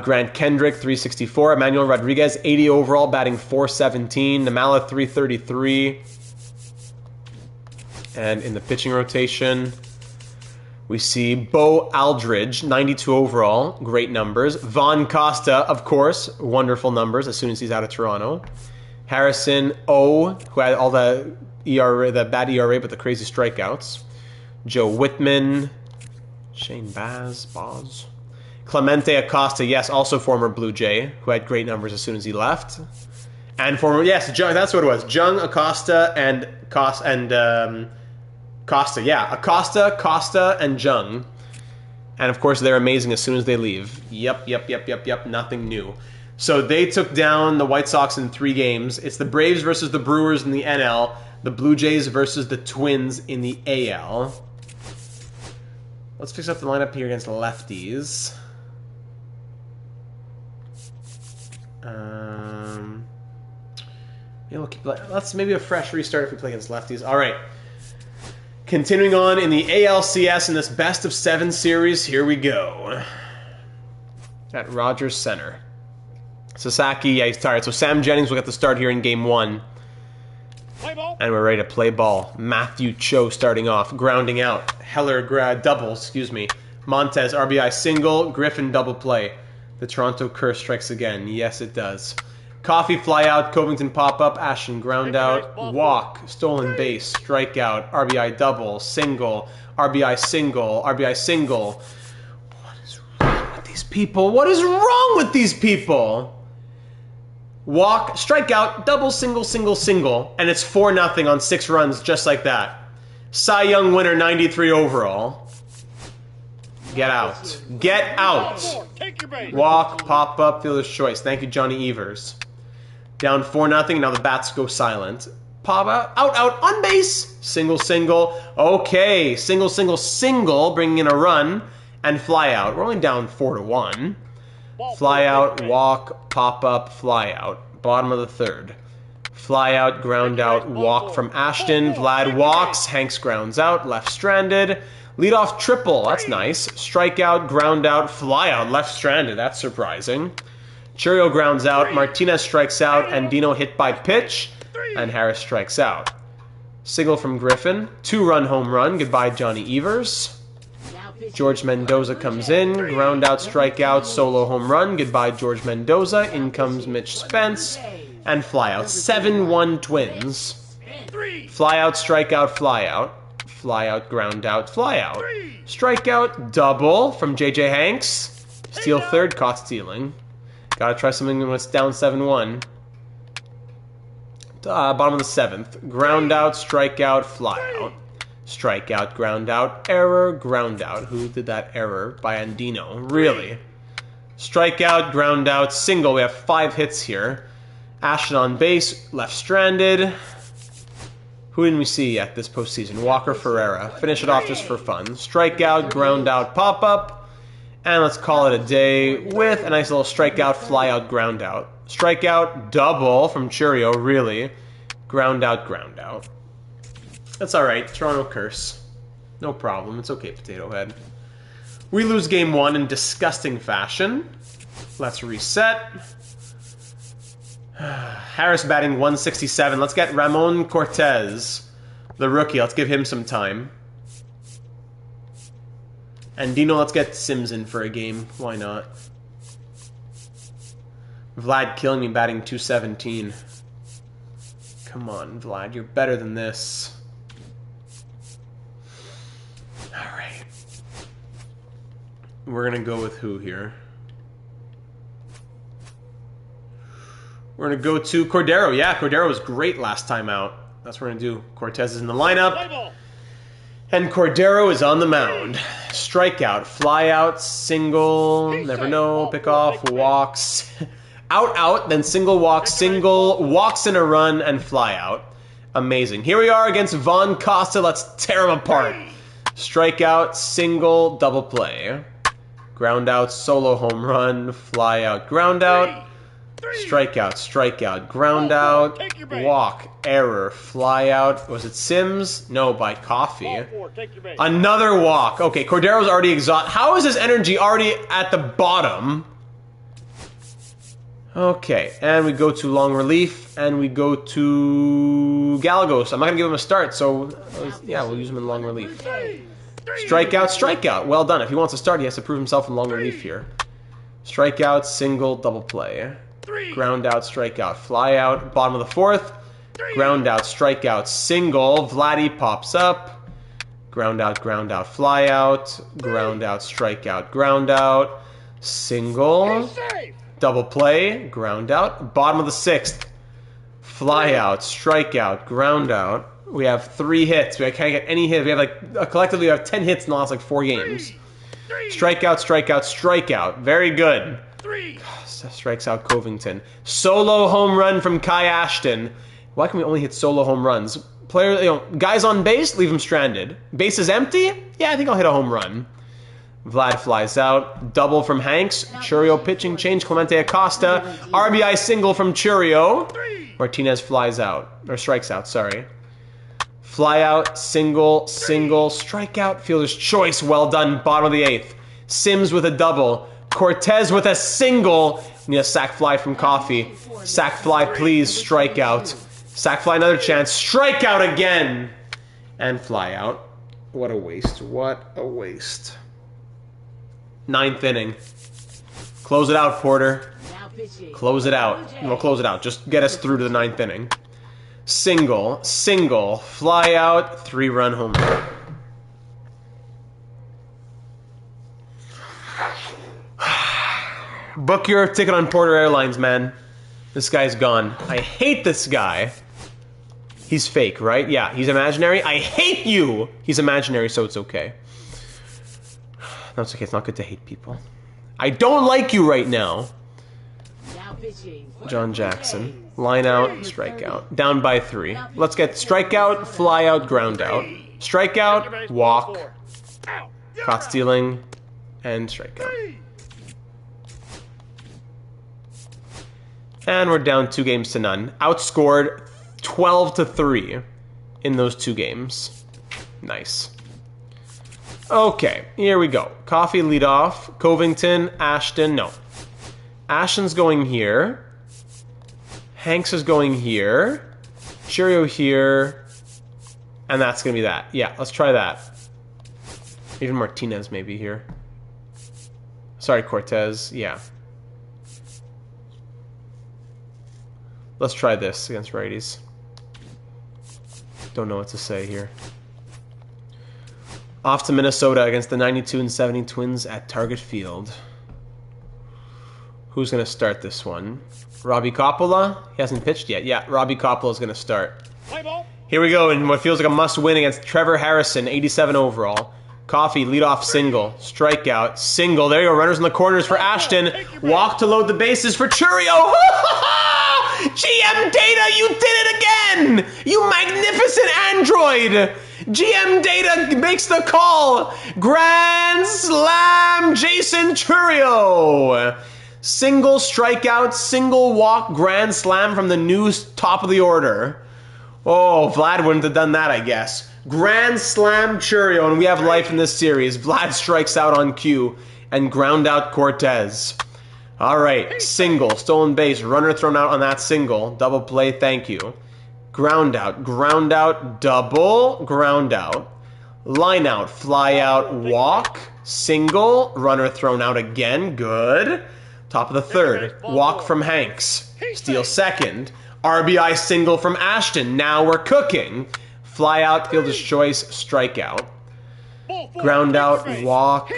Grant Kendrick, 364. Emmanuel Rodriguez, 80 overall, batting .417. Namala, 333. And in the pitching rotation, we see Bo Aldridge, 92 overall, great numbers. Von Costa, of course, wonderful numbers as soon as he's out of Toronto. Harrison O, who had all the ERA, the bad ERA, but the crazy strikeouts. Joe Whitman, Shane Boz. Clemente Acosta, yes, also former Blue Jay, who had great numbers as soon as he left. And former, yes, Jung, that's what it was. Jung, Acosta, and Costa, yeah. Acosta, Costa, and Jung. And of course, they're amazing as soon as they leave. Yep, nothing new. So they took down the White Sox in 3 games. It's the Braves versus the Brewers in the NL, the Blue Jays versus the Twins in the AL. Let's fix up the lineup here against lefties. Yeah, we'll keep, let's maybe a fresh restart if we play against lefties. All right. Continuing on in the ALCS in this best of 7 series, here we go. At Rogers Center. Sasaki, yeah, he's tired. So Sam Jennings will get the start here in game 1. Play ball. And we're ready to play ball. Matthew Cho starting off, grounding out. Heller double, Montez RBI single, Griffin double play. The Toronto curse strikes again. Yes, it does. Coffee fly out, Covington pop up, Ashton ground out, walk, stolen base, strikeout, RBI double, single, RBI single, RBI single. What is wrong with these people? What is wrong with these people? Walk, strikeout, double, single, single, single, and it's 4-0 on 6 runs just like that. Cy Young winner, 93 overall. Get out. Get out. Take your base. Walk, pop up, fielder's choice. Thank you, Johnny Evers. Down 4-0. Now the bats go silent. Pop out, on base. Single, single. Okay. Single, single, single, bringing in a run and fly out. We're only down 4-1. Fly out, walk, pop up, fly out. Bottom of the 3rd. Fly out, ground out, walk from Ashton. Vlad walks. Hanks grounds out. Left stranded. Leadoff triple, that's nice. Strikeout, ground out, fly out, left stranded, that's surprising. Chourio grounds out, Martinez strikes out, Andino hit by pitch, and Harris strikes out. Single from Griffin, 2-run home run, goodbye Johnny Evers. George Mendoza comes in, ground out, strikeout, solo home run, goodbye George Mendoza. In comes Mitch Spence, and fly out. 7-1 Twins. Fly out, strikeout, fly out. Fly out, ground out, fly out. Strikeout, double from JJ Hanks. Steal third, caught stealing. Gotta try something when it's down 7-1. Bottom of the 7th. Ground out, strikeout, fly out. Strikeout, ground out, error, ground out. Who did that error? By Andino. Really? Strikeout, ground out, single. We have 5 hits here. Ashton on base, left stranded. Who didn't we see yet this postseason? Walker Ferreira. Finish it off just for fun. Strikeout, ground out, pop up. And let's call it a day with a nice little strikeout, fly out, ground out. Strikeout, double from Chourio, really. Ground out, ground out. That's alright. Toronto curse. No problem. It's okay, Potato Head. We lose game 1 in disgusting fashion. Let's reset. Harris batting 167. Let's get Ramon Cortez, the rookie. Let's give him some time. And Dino, let's get Sims in for a game. Why not? Vlad killing me batting 217. Come on, Vlad. You're better than this. Alright. We're going to go with who here? We're going to go to Cordero. Yeah, Cordero was great last time out. That's what we're going to do. Cortez is in the lineup. And Cordero is on the mound. Strikeout, fly out, single, never know, pick off, walks. Out, then single, walks in a run, and fly out. Amazing. Here we are against Von Costa. Let's tear him apart. Strikeout, single, double play. Ground out, solo home run, fly out, ground out. Strikeout, ground out, walk, error, fly out. Was it Sims? No, by Coffee. Another walk. Okay, Cordero's already exhausted. How is his energy already at the bottom? Okay, and we go to long relief, and we go to Gallegos. I'm not going to give him a start, so yeah, we'll use him in long relief. Strikeout. Well done. If he wants to start, he has to prove himself in long relief here. Strikeout, single, double play. Ground out, strikeout, fly out. Bottom of the 4th. Ground out, strikeout, single. Vladdy pops up. Ground out, fly out. Ground out, strikeout, ground out. Single. Double play. Ground out. Bottom of the 6th. Fly out, strikeout, ground out. We have 3 hits. We can't get any hits. We have collectively we have 10 hits in the last 4 games. Strikeout. Very good. Strikes out Covington. Solo home run from Kai Ashton. Why can we only hit solo home runs? Guys on base, leave them stranded. Base is empty? Yeah, I think I'll hit a home run. Vlad flies out. Double from Hanks. Chourio pitching change. Clemente Acosta. RBI single from Chourio. Martinez flies out. Or strikes out, sorry. Fly out, single, strikeout, fielder's choice, well done, bottom of the 8th. Sims with a double. Cortez with a single. Need a sac fly from Coffee. Sac fly, please. Strikeout. Sac fly, another chance. Strikeout again. And fly out. What a waste. 9th inning. Close it out, Porter. Close it out. We'll close it out. Just get us through to the 9th inning. Single. Fly out. 3-run home run. Book your ticket on Porter Airlines, man. This guy's gone. I hate this guy. He's fake, right? Yeah, he's imaginary. I hate you! He's imaginary, so it's okay. No, it's okay. It's not good to hate people. I don't like you right now. John Jackson. Line out, strikeout. Down by 3. Let's get strikeout, fly out, ground out. Strikeout, walk. Caught stealing, and strikeout. And we're down 2-0. Outscored 12-3 in those 2 games. Nice. Okay, here we go. Coffee lead off. Covington, Ashton, no. Ashton's going here. Hanks is going here. Cheerio here. And that's going to be that. Yeah, let's try that. Even Martinez maybe here. Sorry, Cortez. Yeah. Let's try this against righties. Don't know what to say here. Off to Minnesota against the 92 and 70 Twins at Target Field. Who's going to start this one? Robbie Coppola? He hasn't pitched yet. Yeah, Robbie Coppola is going to start. Here we go in what feels like a must-win against Trevor Harrison, 87 overall. Coffee, leadoff single. Strikeout, single. There you go. Runners in the corners for Ashton. Walk to load the bases for Churio. GM Data, you did it again! You magnificent android! GM Data makes the call. Grand slam, Jason Churio. Single strikeout, single walk, grand slam from the new top of the order. Oh, Vlad wouldn't have done that, I guess. Grand slam Churio, and we have life in this series. Vlad strikes out on cue and ground out Cortez. All right, single, stolen base, runner thrown out on that single. Double play, thank you. Ground out, double, ground out. Line out, fly out, walk. Single, runner thrown out again, good. Top of the third, walk from Hanks. Steal second. RBI single from Ashton. Now we're cooking. Fly out, fielder's choice, strikeout. Ground out, walk,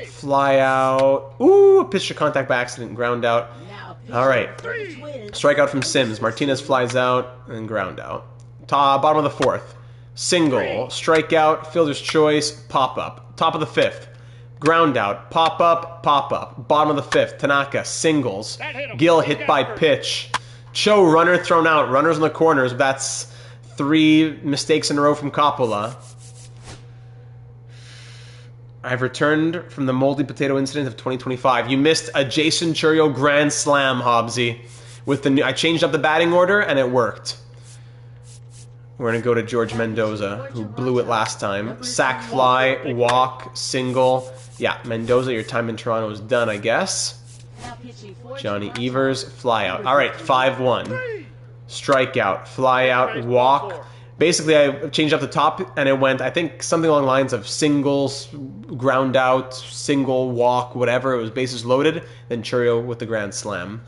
fly out. Ooh, pitch to contact by accident, ground out. All right. Strikeout from Sims. Martinez flies out and ground out. Bottom of the fourth. Single, strikeout, fielder's choice, pop up. Top of the fifth. Ground out, pop up, pop up. Bottom of the fifth. Tanaka, singles. Gill hit by pitch. Cho, runner thrown out. Runners in the corners. That's 3 mistakes in a row from Coppola. I've returned from the moldy potato incident of 2025. You missed a Jason Churio grand slam, Hobbsy. With the new, I changed up the batting order and it worked. We're gonna go to George Mendoza, who blew it last time. Sack fly, walk, single. Yeah, Mendoza, your time in Toronto is done, I guess. Johnny Evers, fly out. All right, 5-1. Strikeout, fly out, walk. Basically, I changed up the top, and it went, I think, something along the lines of singles, ground out, single, walk, whatever. It was bases loaded. Then Churio with the grand slam.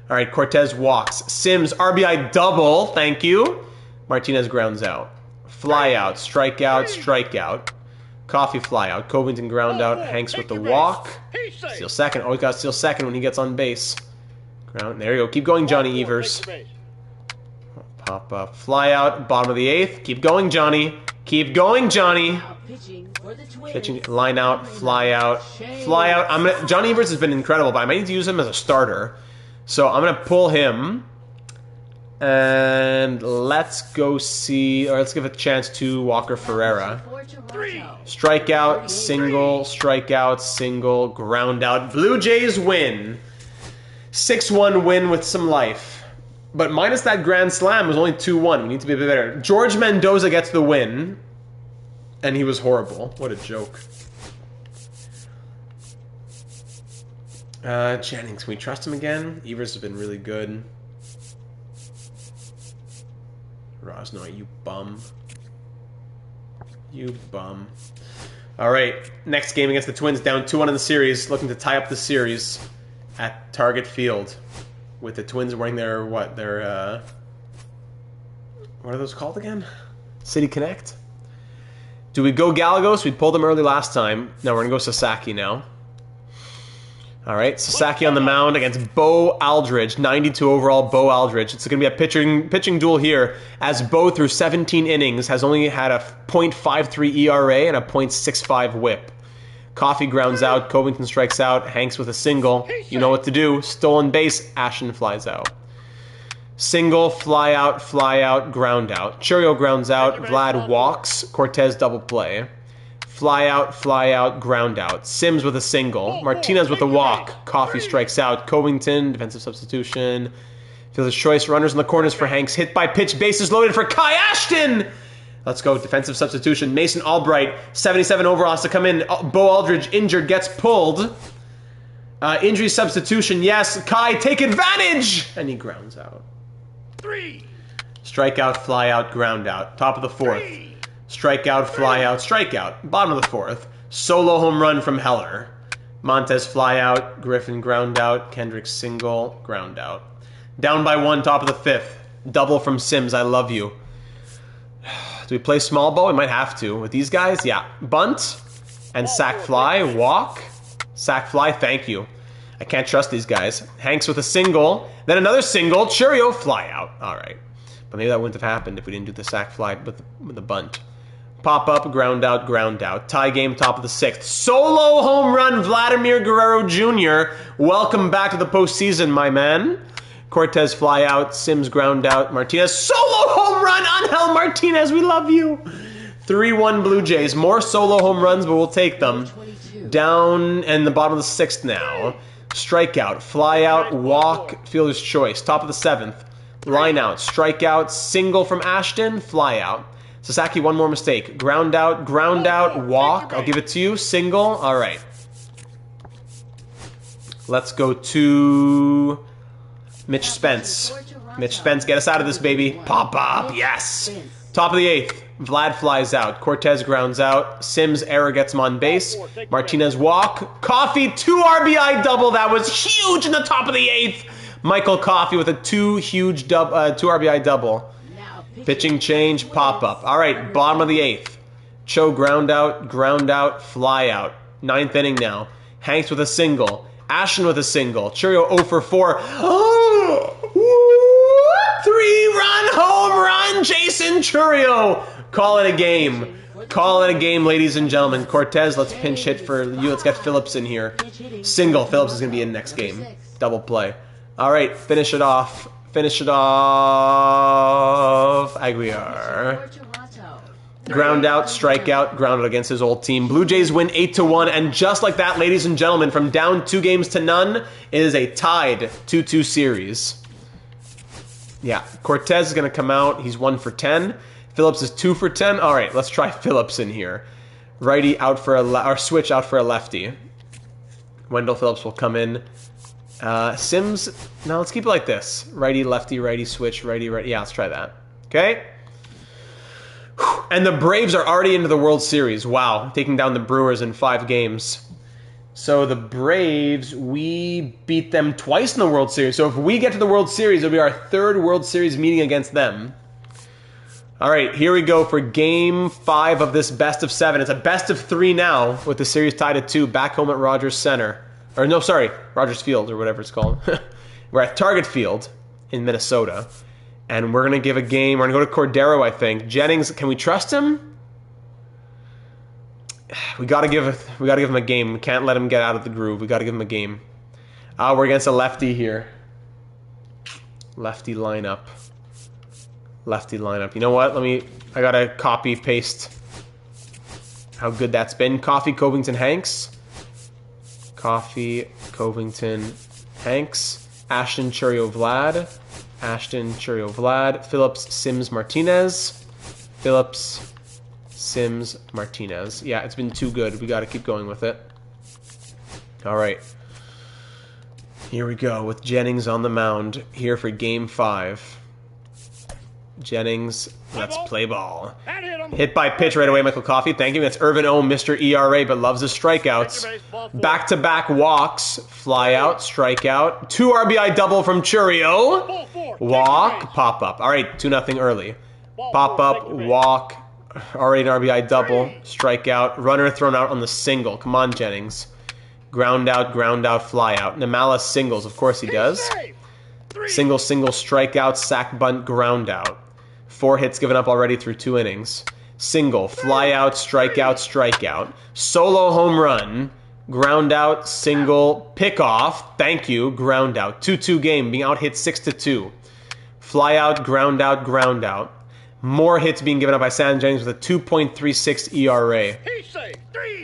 All right, Cortez walks. Sims, RBI double. Thank you. Martinez grounds out. Fly out, strikeout, strikeout. Coffee fly out. Covington ground out. Hanks with the walk. Steal second. Always got to steal second when he gets on base. Ground. There you go. Keep going, Johnny Evers. Pop up. Fly out. Bottom of the eighth. Keep going, Johnny. Keep going, Johnny. Pitching. Line out. Fly out. Fly out. Johnny Evers has been incredible, but I might need to use him as a starter. So I'm going to pull him. And let's go see, or let's give a chance to Walker Ferreira. Strikeout, single, ground out. Blue Jays win. 6-1 win with some life. But minus that grand slam was only 2-1. We need to be a bit better. George Mendoza gets the win. And he was horrible. What a joke. Jennings, can we trust him again? Evers has been really good. Rosnoy, you bum. You bum. All right, next game against the Twins, down 2-1 in the series, looking to tie up the series at Target Field, with the Twins wearing their what are those called again? City Connect. Do we go Gallegos? We pulled them early last time. No, we're gonna go Sasaki now. All right, Sasaki on the mound against Bo Aldridge, 92 overall Bo Aldridge. It's going to be a pitching duel here, as Bo through 17 innings has only had a .53 ERA and a .65 WHIP. Coffee grounds out, Covington strikes out, Hanks with a single. You know what to do. Stolen base, Ashton flies out. Single, fly out, ground out. Churio grounds out, Vlad walks, Cortez double play. Fly out, ground out. Sims with a single. Martinez with a walk. Coffee strikes out. Covington, defensive substitution. Fielder's choice. Runners in the corners for Hanks. Hit by pitch. Bases loaded for Kai Ashton. Let's go. Defensive substitution. Mason Albright, 77 overall, has to come in. Bo Aldridge, injured, gets pulled. Injury substitution, yes. Kai, take advantage! And he grounds out. 3. Strikeout, fly out, ground out. Top of the 4th. Strikeout, fly out, strikeout. Bottom of the 4th. Solo home run from Heller. Montez fly out. Griffin ground out. Kendrick single, ground out. Down by 1, top of the 5th. Double from Sims, I love you. Do we play small ball? We might have to. With these guys, yeah. Bunt and sack fly, walk. Sack fly, thank you. I can't trust these guys. Hanks with a single. Then another single. Churio, fly out. All right. But maybe that wouldn't have happened if we didn't do the sack fly with the bunt. Pop up, ground out, ground out. Tie game, top of the 6th. Solo home run, Vladimir Guerrero Jr. Welcome back to the postseason, my man. Cortez fly out, Sims ground out, Martinez solo home run, Angel Martinez, we love you. 3-1 Blue Jays. More solo home runs, but we'll take them. Down in the bottom of the 6th now. Strikeout, fly out, walk, fielder's choice. Top of the 7th. Line out, strikeout, single from Ashton, fly out. Sasaki, one more mistake. Ground out, walk. I'll give it to you. Single. All right. Let's go to Mitch Spence. Mitch Spence, get us out of this, baby. Pop up. Yes. Top of the 8th. Vlad flies out. Cortez grounds out. Sims error gets him on base. Martinez walk. Coffee, 2 RBI double. That was huge in the top of the 8th. Michael Coffey with a 2 RBI double. Pitching change, pop up. All right, bottom of the 8th. Cho ground out, fly out. 9th inning now. Hanks with a single. Ashton with a single. Churio 0 for 4. Oh, 3-run home run, Jason Churio. Call it a game. Call it a game, ladies and gentlemen. Cortez, let's pinch hit for you. Let's get Phillips in here. Single. Phillips is going to be in next game. Double play. All right, finish it off. Finish it off. Aguiar. Ground out, strikeout, grounded against his old team. Blue Jays win 8-1, and just like that, ladies and gentlemen, from down 2 games to none, it is a tied 2-2 series. Yeah, Cortez is going to come out. He's 1 for 10. Phillips is 2 for 10. All right, let's try Phillips in here. Righty out for or switch out for a lefty. Wendell Phillips will come in. Sims, now let's keep it like this. Righty, lefty, switch, righty. Yeah, let's try that. Okay? And the Braves are already into the World Series. Wow, taking down the Brewers in 5 games. So the Braves, we beat them twice in the World Series. So if we get to the World Series, it'll be our 3rd World Series meeting against them. All right, here we go for Game 5 of this best of 7. It's a best of 3 now with the series tied at 2, back home at Rogers Center. Or no, sorry, Rogers Field or whatever it's called. We're at Target Field in Minnesota, and we're gonna give a game. We're gonna go to Cordero, I think. Jennings, can we trust him? We gotta give him a game. We can't let him get out of the groove. We gotta give him a game. We're against a lefty here. Lefty lineup. You know what? I gotta copy paste how good that's been. Coffee, Covington, Hanks. Coffee, Covington, Hanks, Ashton, Churio, Vlad, Phillips, Sims, Martinez, Yeah, it's been too good. We got to keep going with it. All right. Here we go with Jennings on the mound here for Game 5. Jennings, let's play ball. Hit by pitch right away, Michael Coffey. Thank you. That's Irvin O, Mr. ERA, but loves his strikeouts. Back-to-back walks. Fly out, strikeout. 2 RBI double from Churio. Walk, pop up. All right, 2-0 early. Pop up, walk. Already an RBI double. Strikeout. Runner thrown out on the single. Come on, Jennings. Ground out, fly out. Namala singles. Of course he does. Single, strikeout, sack, bunt, ground out. 4 hits given up already through 2 innings. Single, fly out, strikeout. Solo home run. Ground out, single, pick off. Thank you, ground out. 2-2 game, being out hit 6-2. Fly out, ground out. More hits being given up by Sam Jennings with a 2.36 ERA.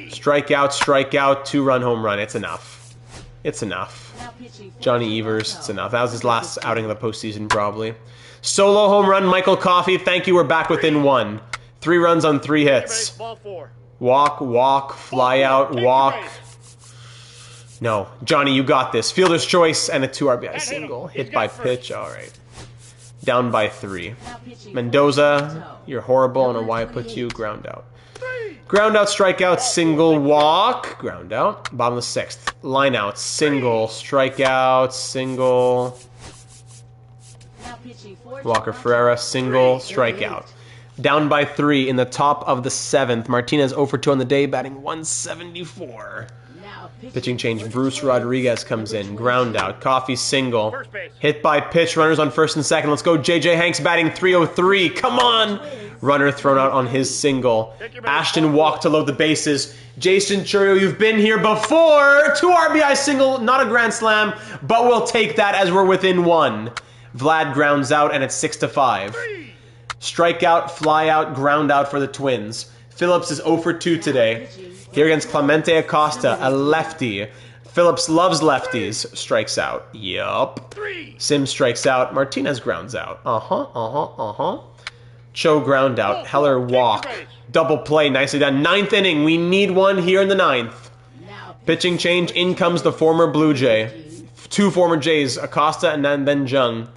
Strikeout, 2-run home run. It's enough. Johnny Evers, it's enough. That was his last outing of the postseason, probably. Solo home run, Michael Coffey. Thank you, we're back within 1. 3 runs on 3 hits. Ball 4. Walk, walk, fly out, walk. No. Johnny, you got this. Fielder's choice and a 2 RBI single. Hit by pitch. All right. Down by 3. Mendoza, you're horrible. I don't know why I put you. Ground out. Ground out, strikeout, single, walk. Ground out. Bottom of the 6th. Line out, single, strikeout, single. Walker Ferreira, single, strikeout. Down by 3 in the top of the 7th. Martinez 0 for 2 on the day, batting 174. Pitching change. Bruce Rodriguez comes in. Ground out. Coffee single. Hit by pitch. Runners on first and second. Let's go. JJ Hanks batting 303. Come on. Runner thrown out on his single. Ashton walked to load the bases. Jason Churio, you've been here before. 2 RBI single. Not a grand slam, but we'll take that as we're within 1. Vlad grounds out, and it's 6-5. Strikeout, fly out, ground out for the Twins. Phillips is 0 for 2 today. Here against Clemente Acosta, a lefty. Phillips loves lefties. Strikes out. Yup. Sims strikes out. Martinez grounds out. Cho ground out. Heller walk. Double play. Nicely done. 9th inning. We need one here in the 9th. Pitching change. In comes the former Blue Jay. 2 former Jays. Acosta and then Jung.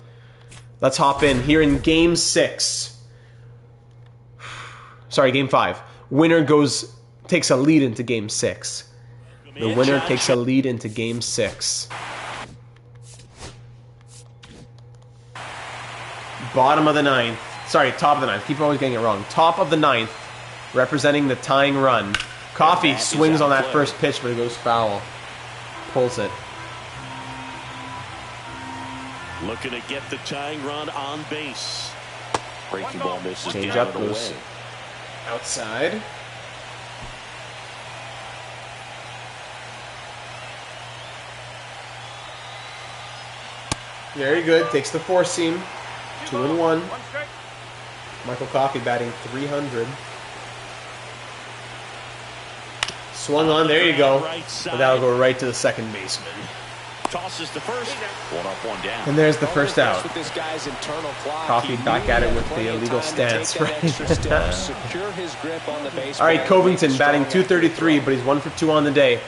Let's hop in here in Game 6. Sorry, Game 5. Winner takes a lead into Game 6. The winner takes a lead into Game 6. Bottom of the 9th. Sorry, top of the 9th. Keep always getting it wrong. Top of the 9th, representing the tying run. Coffee swings on that first pitch, but it goes foul. Pulls it. Looking to get the tying run on base. Breaking ball misses. Change down up and goes away. outside. Very good. Takes the 4-seam. 2-1. Michael Coffey batting 300. Swung on. There you go. But that'll go right to the second baseman. Tosses to first. 1 up, 1 down. And there's the first out. With this guy's internal clock. Coffey He back at it with plenty the of illegal time to take stance, that right? extra step, secure his grip on the baseball. All right, Covington batting 233, but he's 1 for 2 on the day.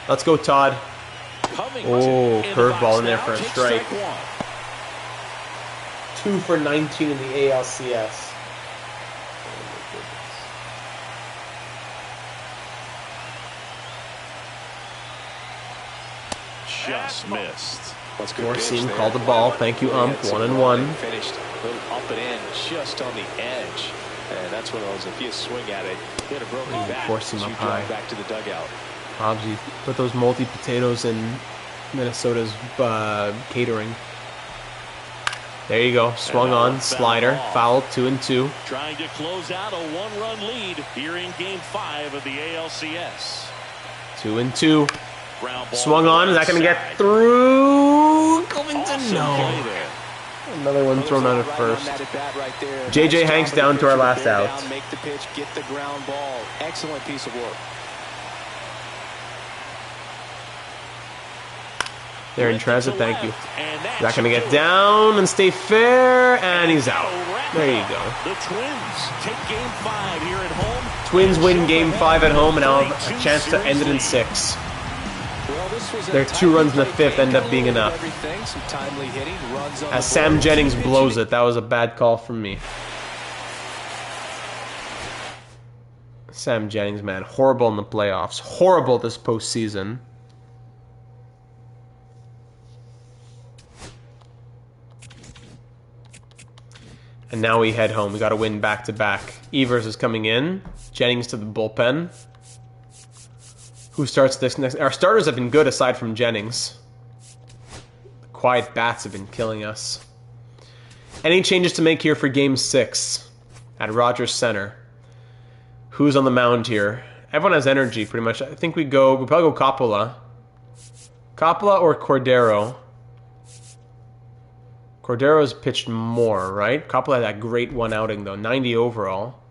Let's go, Todd. Oh, curveball in there for a strike. 2 for 19 in the ALCS. Just missed. That's good. 4-seam called the ball. Thank you, ump. 1-1. Finished a little up and in, just on the edge. And that's one of those, if you swing at it, you had a broken back. 4-seam up high. Back to the dugout. Hobbsy put those multi-potatoes in Minnesota's catering. There you go. Swung on. Slider. Foul. 2-2. Trying to close out a 1-run lead here in Game 5 of the ALCS. 2-2. Ground ball Swung on. Is that going to get through? Covington? No. Another one thrown out at first. JJ Hanks down to our last out. Make the pitch, get the ground ball. Excellent piece of work. They're in transit, thank you. Not going to get down and stay fair, and he's out. There you go. The Twins take Game 5 here at home. Twins win Game 5 at home and now have a chance to end it in 6. Their 2 runs in the 5th end up being enough. As Sam Jennings blows it, that was a bad call from me. Sam Jennings, man, horrible in the playoffs. Horrible this postseason. And now we head home. We got to win back-to-back. Evers is coming in. Jennings to the bullpen. Who starts this next? Our starters have been good aside from Jennings. The quiet bats have been killing us. Any changes to make here for Game 6 at Rogers Center? Who's on the mound here? Everyone has energy, pretty much. I think we'll probably go Coppola. Coppola or Cordero? Cordero's pitched more, right? Coppola had that great one outing, though. 90 overall.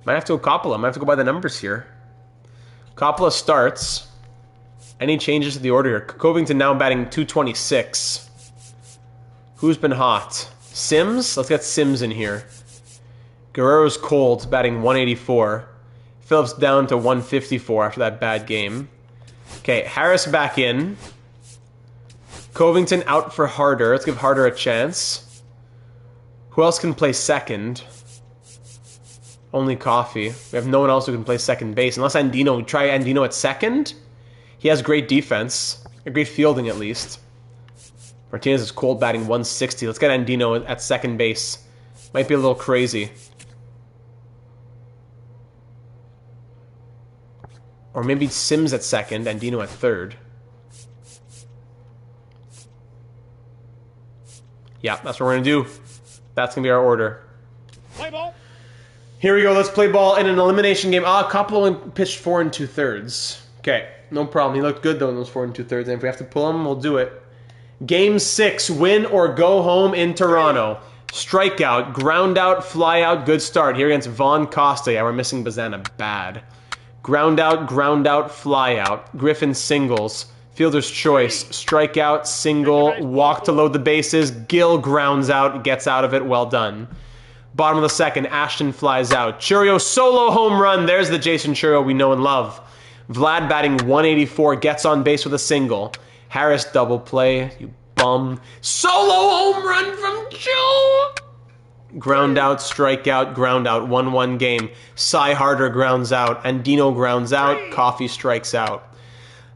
Might have to go Coppola. Might have to go by the numbers here. Coppola starts. Any changes to the order here? Covington now batting 226. Who's been hot? Sims? Let's get Sims in here. Guerrero's cold, batting 184. Phillips down to 154 after that bad game. Okay, Harris back in. Covington out for Harder. Let's give Harder a chance. Who else can play second? Only Coffee. We have no one else who can play second base. Unless Andino. We try Andino at second. He has great defense. Great fielding, at least. Martinez is cold, batting 160. Let's get Andino at second base. Might be a little crazy. Or maybe Sims at second, Andino at third. Yeah, that's what we're going to do. That's going to be our order. Play ball. Here we go. Let's play ball in an elimination game. Koppel only pitched 4 2/3. Okay, no problem. He looked good, though, in those 4 2/3. And if we have to pull him, we'll do it. Game 6, win or go home in Toronto. Strikeout, ground out, fly out, good start. Here against Vaughn Costa. Yeah, we're missing Bazana bad. Ground out, fly out. Griffin singles. Fielder's choice. Strikeout, single, walk to load the bases. Gill grounds out, gets out of it. Well done. Bottom of the second, Ashton flies out. Churio solo home run. There's the Jason Churio we know and love. Vlad batting 184, gets on base with a single. Harris double play, you bum. Solo home run from Joe! Ground out, strikeout, ground out. 1-1 game. Cy Harder grounds out. Andino grounds out. Coffee strikes out.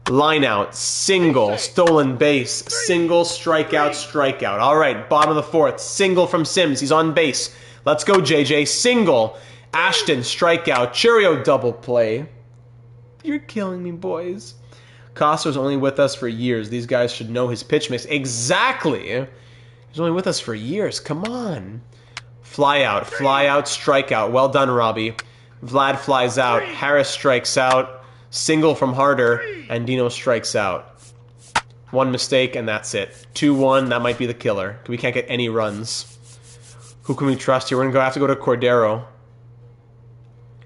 Line out, single, stolen base, single, strikeout, strikeout. All right, bottom of the fourth, single from Sims. He's on base. Let's go, JJ. Single. Ashton, strikeout. Churio double play. You're killing me, boys. Costa's only with us for years. These guys should know his pitch mix. Exactly. He's only with us for years. Come on. Fly out, strikeout. Well done, Robbie. Vlad flies out. Harris strikes out. Single from Harder. Andino strikes out. One mistake, and that's it. 2-1. That might be the killer. We can't get any runs. Who can we trust here? We're going to have to go to Cordero.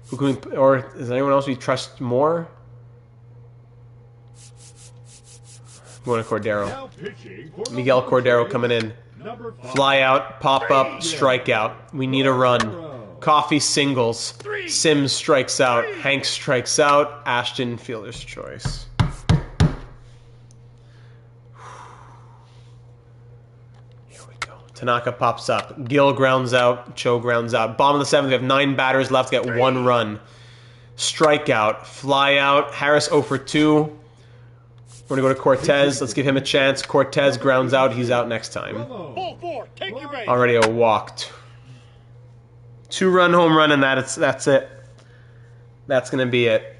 Who can we, or is there anyone else we trust more? Going to Cordero. Miguel Cordero coming in. Fly out, pop up, strike out. We need a run. Coffee singles. Sims strikes out. Hanks strikes out. Ashton, fielder's choice. Here we go. Tanaka pops up. Gill grounds out. Cho grounds out. Bottom of the seventh. We have 9 batters left. Get 1 run. Strikeout. Fly out. Harris 0 for 2. We're going to go to Cortez. Let's give him a chance. Cortez grounds out. He's out next time. Ball 4. Take your base. Already a walked. 2-run home run, and that's it. That's going to be it.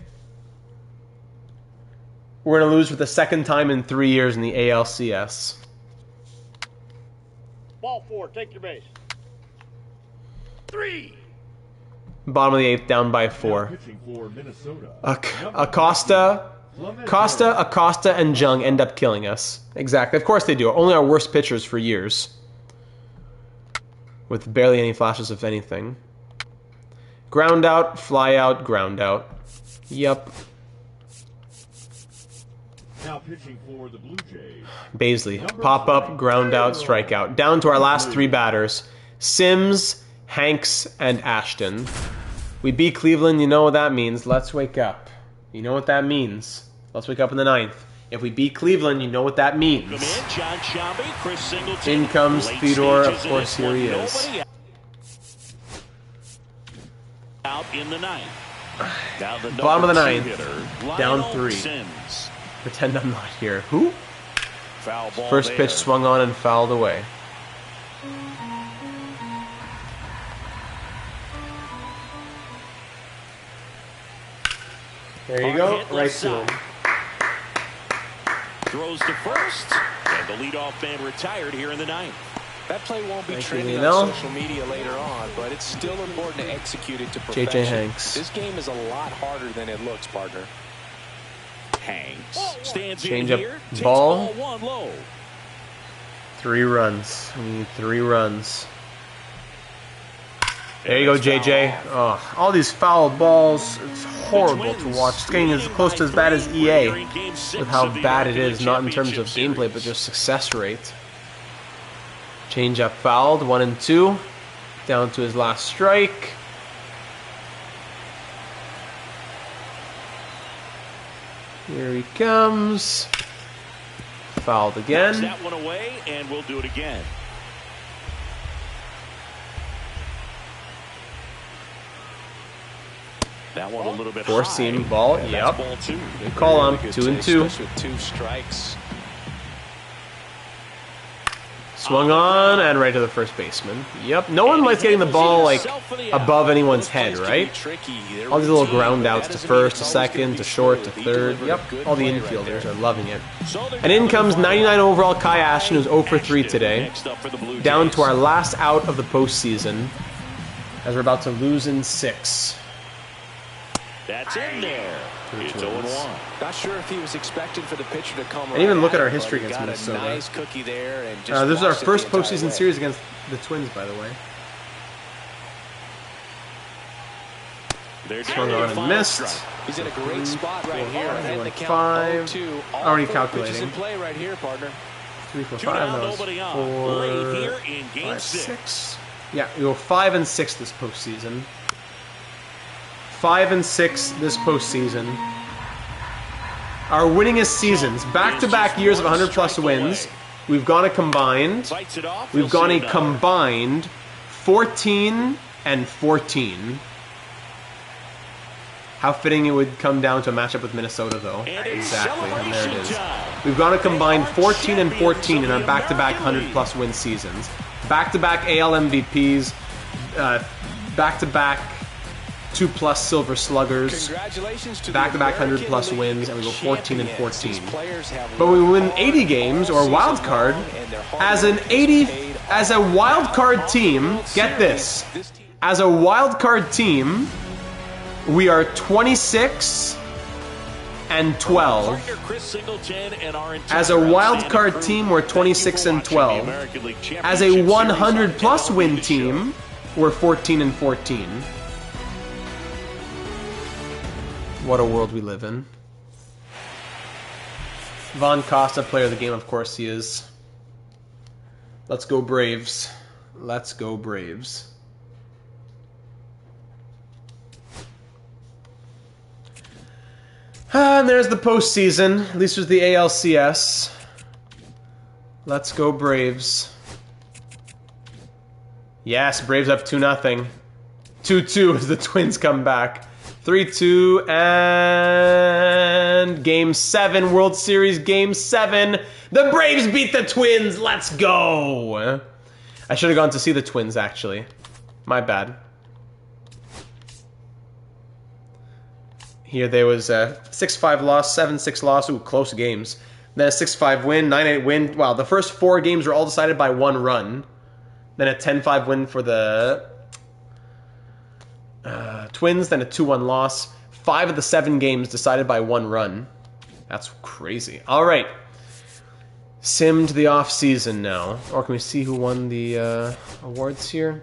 We're going to lose for the second time in 3 years in the ALCS. Ball 4. Take your base. 3. Bottom of the 8th, down by 4. Acosta, and Jung end up killing us. Exactly. Of course they do. Only our worst pitchers for years. With barely any flashes of anything. Ground out, fly out, ground out. Yep. Now pitching for the Blue Jays. Baisley. Pop up, ground out, strike out. Down to our last 3 batters. Sims, Hanks, and Ashton. We beat Cleveland, you know what that means. Let's wake up. You know what that means. Let's wake up in the 9th. If we beat Cleveland, you know what that means. In comes Theodore, of course, here he is. Out in the 9th. Bottom of the 9th. Down 3. Pretend I'm not here. Who? First pitch swung on and fouled away. There you go. Right to him. Throws to first, and the leadoff man retired here in the 9th. That play won't be trending on social media later on, but it's still important to execute it to perfection. JJ Hanks. This game is a lot harder than it looks, partner. Hanks stands Change in up here, ball. takes ball 1 low. 3 runs. We need 3 runs. There you go, JJ. Oh, all these foul balls. It's horrible to watch. It's getting as close to as bad as EA with how bad it is, not in terms of gameplay, but just success rate. Change up fouled, 1 and 2. Down to his last strike. Here he comes. Fouled again. That one away, and we'll do it again. That one a little bit Four seam ball. And Yep. ball 2. Good call on. 2 and 2. With 2 strikes. Swung on and right to the first baseman. Yep. No one likes getting the ball like above anyone's head, right? All these little ground outs to first, to second, to short, to third. Yep. All the infielders are loving it. And in comes 99 overall Kai Ashton, who's 0 for 3 today. Down to our last out of the postseason, as we're about to lose in 6. That's in there. It's 0-1. Not sure if he was expecting for the pitcher to come. And even look at our but history he against got a Minnesota. nice cookie there and just This is our watched it first the entire postseason way. series against the Twins, by the way. Swung on and missed. He's in a great spot right here. He And went the 5. count 0-2. All Already 4 calculating. pitches in play right here, partner. 3, 4, 2 5. down, That was nobody on. 4, Late here in game 5, 6. 6. Yeah, we go 5 and 6 this postseason. 5 and 6 this postseason. Our winningest seasons, back-to-back years of 100-plus wins. We've gone a combined. Fights it off. We've We'll gone see a another. combined 14 and 14. How fitting it would come down to a matchup with Minnesota, though. And it's Exactly, and there it is. celebration time. We've gone a combined 14 and 14 in our back-to-back 100-plus win seasons. Back-to-back AL MVPs, back-to-back 2+ silver sluggers, Congratulations to back-to-back the American 100-plus League wins, and we go 14 and champions. 14. These players have But we worked win 80 games or all wild season card long, and their hard as work an is 80 paid as a off. wild card team. Get this. As a wild card team, we are 26 and 12. Partner Chris Singleton and our entire As a wild outstanding card crew, team, we're thank you 26 for and watching 12. the American League As a Championship Series on 100-plus MLB win The Show. team, we're 14 and 14. What a world we live in. Von Costa, player of the game, of course he is. Let's go Braves. Let's go Braves. And there's the postseason. At least there's the ALCS. Let's go Braves. Yes, Braves up 2-0. 2-2 as the Twins come back. 3-2 and Game 7, World Series Game 7. The Braves beat the Twins. Let's go. I should have gone to see the Twins, actually. My bad. Here there was a 6-5 loss, 7-6 loss. Ooh, close games. Then a 6-5 win, 9-8 win. Wow, the first 4 games were all decided by 1 run. Then a 10-5 win for the Twins, then a 2-1 loss. 5 of the 7 games decided by 1 run. That's crazy. All right. Sim to the off-season now. Or can we see who won the awards here?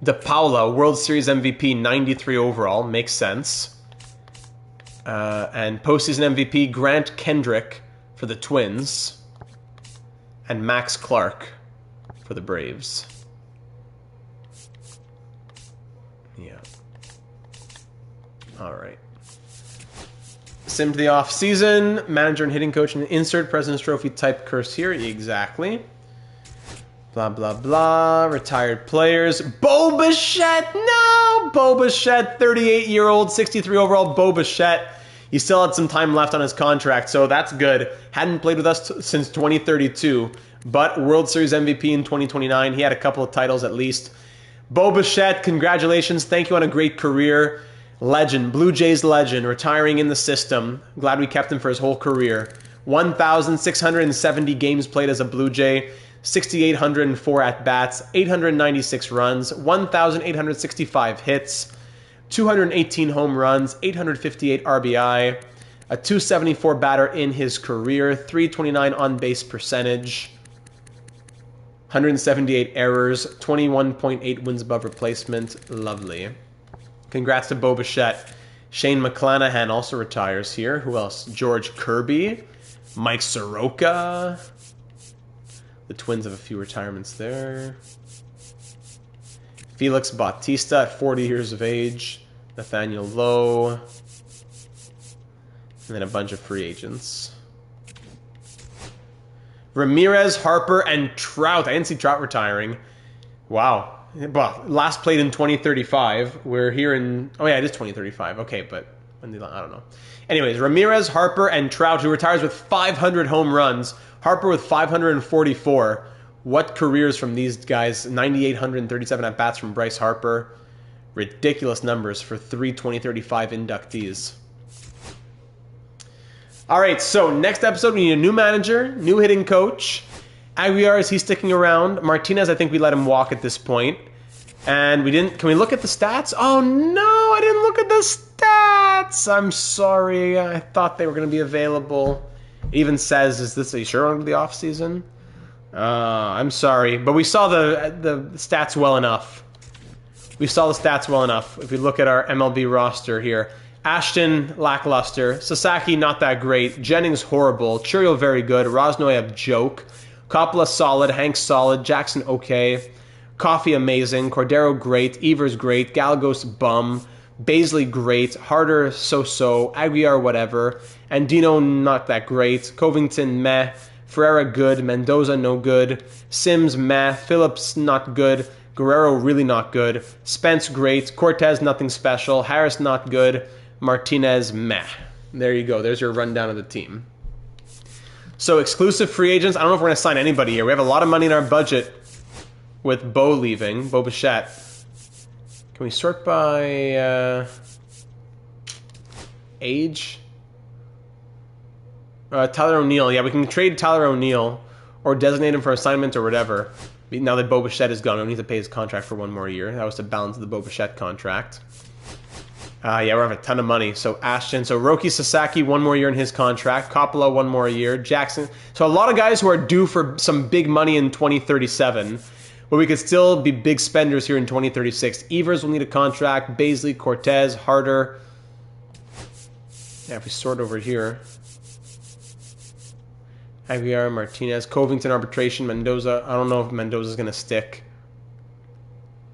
De Paula, World Series MVP, 93 overall. Makes sense. And postseason MVP, Grant Kendrick for the Twins. And Max Clark for the Braves. Yeah. All right. Sim to the off season. Manager and hitting coach and insert President's Trophy type curse here. Exactly. Blah, blah, blah. Retired players. Bo Bichette. No! Bo Bichette, 38-year-old, 63 overall Bo Bichette. He still had some time left on his contract, so that's good. Hadn't played with us since 2032, but World Series MVP in 2029. He had a couple of titles at least. Bo Bichette, congratulations. Thank you on a great career. Legend, Blue Jays legend, retiring in the system. Glad we kept him for his whole career. 1,670 games played as a Blue Jay, 6,804 at-bats, 896 runs, 1,865 hits, 218 home runs, 858 RBI, a 274 batter in his career, 329 on-base percentage. 178 errors, 21.8 wins above replacement. Lovely. Congrats to Bo Bichette. Shane McClanahan also retires here. Who else? George Kirby. Mike Soroka. The Twins have a few retirements there. Felix Bautista at 40 years of age. Nathaniel Lowe. And then a bunch of free agents. Ramirez, Harper, and Trout. I didn't see Trout retiring. Wow. Well, last played in 2035. We're here in... Oh, yeah, it is 2035. Okay, but... When did I don't know. Anyways, Ramirez, Harper, and Trout, who retires with 500 home runs. Harper with 544. What careers from these guys? 9,837 at-bats from Bryce Harper. Ridiculous numbers for 3 2035 inductees. All right, so next episode, we need a new manager, new hitting coach. Aguilar, is he sticking around? Martinez, I think we let him walk at this point. And we didn't... Can we look at the stats? Oh, no, I didn't look at the stats. I'm sorry. I thought they were going to be available. It even says, is this a sure on the offseason? I'm sorry. But we saw the stats well enough. We saw the stats well enough. If we look at our MLB roster here. Ashton, lackluster. Sasaki, not that great. Jennings, horrible. Churio, very good. Rosnoy, joke. Coppola, solid. Hanks, solid. Jackson, okay. Coffee, amazing. Cordero, great. Evers, great. Gallegos, bum. Baisley, great. Harder, so-so. Aguilar, whatever. Andino, not that great. Covington, meh. Ferreira, good. Mendoza, no good. Sims, meh. Phillips, not good. Guerrero, really not good. Spence, great. Cortez, nothing special. Harris, not good. Martinez, meh. There you go. There's your rundown of the team. So, exclusive free agents. I don't know if we're going to sign anybody here. We have a lot of money in our budget with Bo leaving. Bo Bichette. Can we sort by age? Tyler O'Neill. Yeah, we can trade Tyler O'Neill or designate him for assignment or whatever. Now that Bo Bichette is gone, we don't need to pay his contract for one more year. That was to balance the Bo Bichette contract. Yeah, we're having a ton of money. So Ashton, so Roki Sasaki, one more year in his contract. Coppola, one more year. Jackson. So a lot of guys who are due for some big money in 2037, but we could still be big spenders here in 2036. Evers will need a contract. Baisley, Cortez, Harder. Yeah, if we sort over here. Aguilar, Martinez, Covington, arbitration, Mendoza. I don't know if Mendoza's going to stick.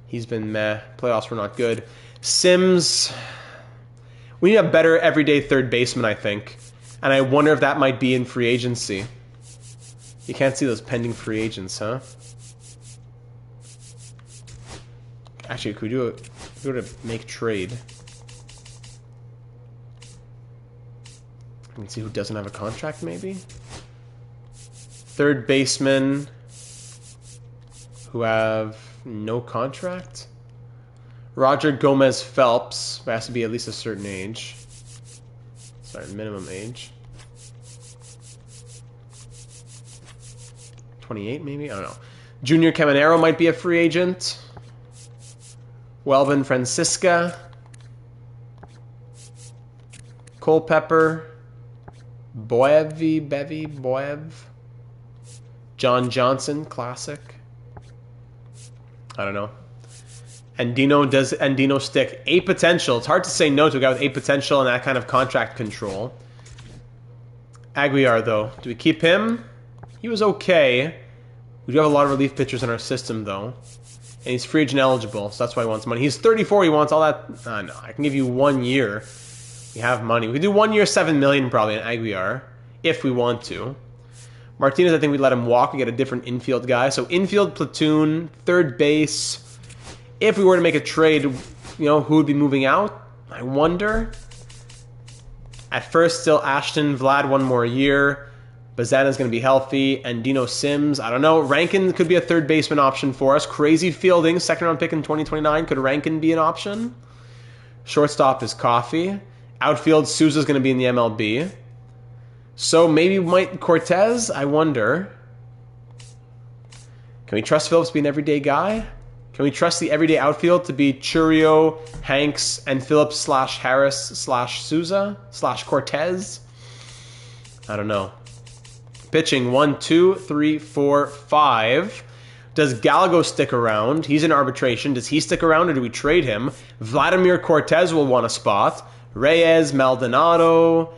He's been meh. Playoffs were not good. Sims, we need a better everyday third baseman, I think. And I wonder if that might be in free agency. You can't see those pending free agents, huh? Actually, could we do it? Go to make trade. We can see who doesn't have a contract, maybe. Third baseman who have no contract. Roger Gomez Phelps, who has to be at least a certain age. Sorry, minimum age. 28 maybe? I don't know. Junior Caminero might be a free agent. Welvin Francisca. Culpepper. Boev. John Johnson, classic. I don't know. Andino, does Andino stick? A potential. It's hard to say no to a guy with a potential and that kind of contract control. Aguilar, though. Do we keep him? He was okay. We do have a lot of relief pitchers in our system, though. And he's free agent eligible, so that's why he wants money. He's 34, he wants all that. No, I can give you 1 year. We have money. We could do 1 year, $7 million probably in Aguilar, if we want to. Martinez, I think we'd let him walk. We get a different infield guy. So infield, platoon, third base. If we were to make a trade, you know, who would be moving out? I wonder. At first, still Ashton, Vlad, 1 more year. Bazana's going to be healthy. And Dino Sims, I don't know. Rankin could be a third baseman option for us. Crazy fielding, second round pick in 2029. Could Rankin be an option? Shortstop is Coffee. Outfield, Souza's going to be in the MLB. So maybe Mike Cortez, I wonder. Can we trust Phillips to be an everyday guy? Can we trust the everyday outfield to be Churio, Hanks, and Phillips / Harris / Souza / Cortez? I don't know. Pitching 1, 2, 3, 4, 5. Does Gallego stick around? He's in arbitration. Does he stick around or do we trade him? Vladimir Cortez will want a spot. Reyes, Maldonado,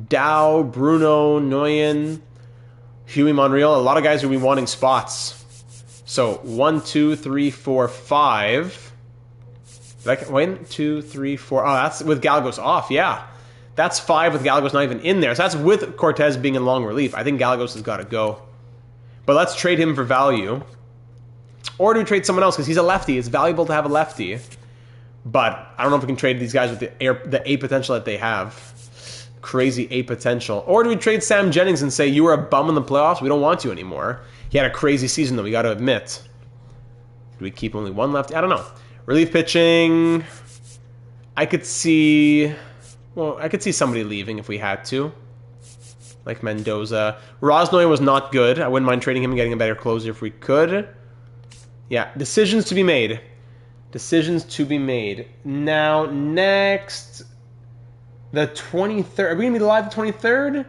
Dow, Bruno, Nguyen, Huey Monreal. A lot of guys will be wanting spots. So 1, 2, 3, 4, 5. Like 1, 2, 3, 4. Oh, that's with Gallegos off. Yeah, that's 5 with Gallegos not even in there. So that's with Cortez being in long relief. I think Gallegos has got to go. But let's trade him for value. Or do we trade someone else? Because he's a lefty. It's valuable to have a lefty. But I don't know if we can trade these guys with the A potential that they have. Crazy A potential. Or do we trade Sam Jennings and say, you were a bum in the playoffs, we don't want you anymore. He had a crazy season, though, we got to admit. Do we keep only one lefty? I don't know. Relief pitching. I could see somebody leaving if we had to. Like Mendoza. Rosnoy was not good. I wouldn't mind trading him and getting a better closer if we could. Yeah, decisions to be made. Decisions to be made. Now, next, the 23rd. Are we going to be live the 23rd?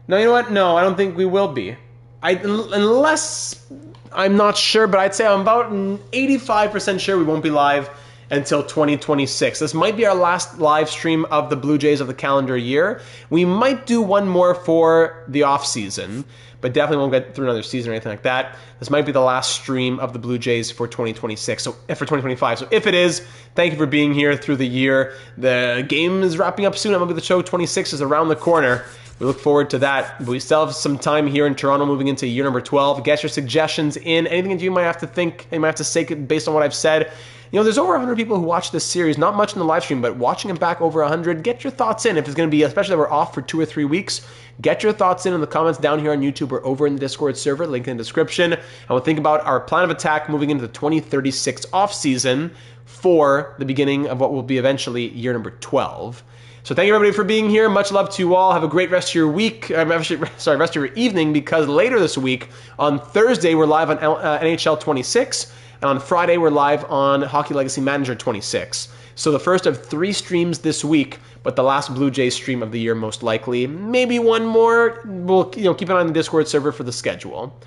No, you know what? No, I don't think we will be. Unless, I'm not sure, but I'd say I'm about 85% sure we won't be live until 2026. This might be our last live stream of the Blue Jays of the calendar year. We might do one more for the off season, but definitely won't get through another season or anything like that. This might be the last stream of the Blue Jays for 2026, so for 2025. So if it is, thank you for being here through the year. The game is wrapping up soon. MLB The Show 26 is around the corner. We look forward to that. We still have some time here in Toronto moving into year number 12. Get your suggestions in. Anything that you might have to think, you might have to say based on what I've said. You know, there's over 100 people who watch this series, not much in the live stream, but watching it back over 100, get your thoughts in. If it's going to be, especially if we're off for 2 or 3 weeks, get your thoughts in the comments down here on YouTube or over in the Discord server, link in the description. And we'll think about our plan of attack moving into the 2036 off season for the beginning of what will be eventually year number 12. So thank you everybody for being here. Much love to you all. Have a great rest of your week. Rest of your evening, because later this week on Thursday we're live on NHL 26. And on Friday, we're live on Hockey Legacy Manager 26. So the first of 3 streams this week, but the last Blue Jays stream of the year most likely. Maybe one more. We'll keep an eye on the Discord server for the schedule.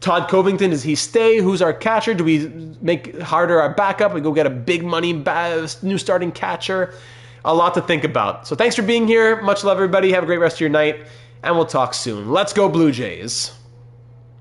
Todd Covington, does he stay? Who's our catcher? Do we make Harder our backup? We go get a big money new starting catcher? A lot to think about. So thanks for being here. Much love, everybody. Have a great rest of your night, and we'll talk soon. Let's go, Blue Jays.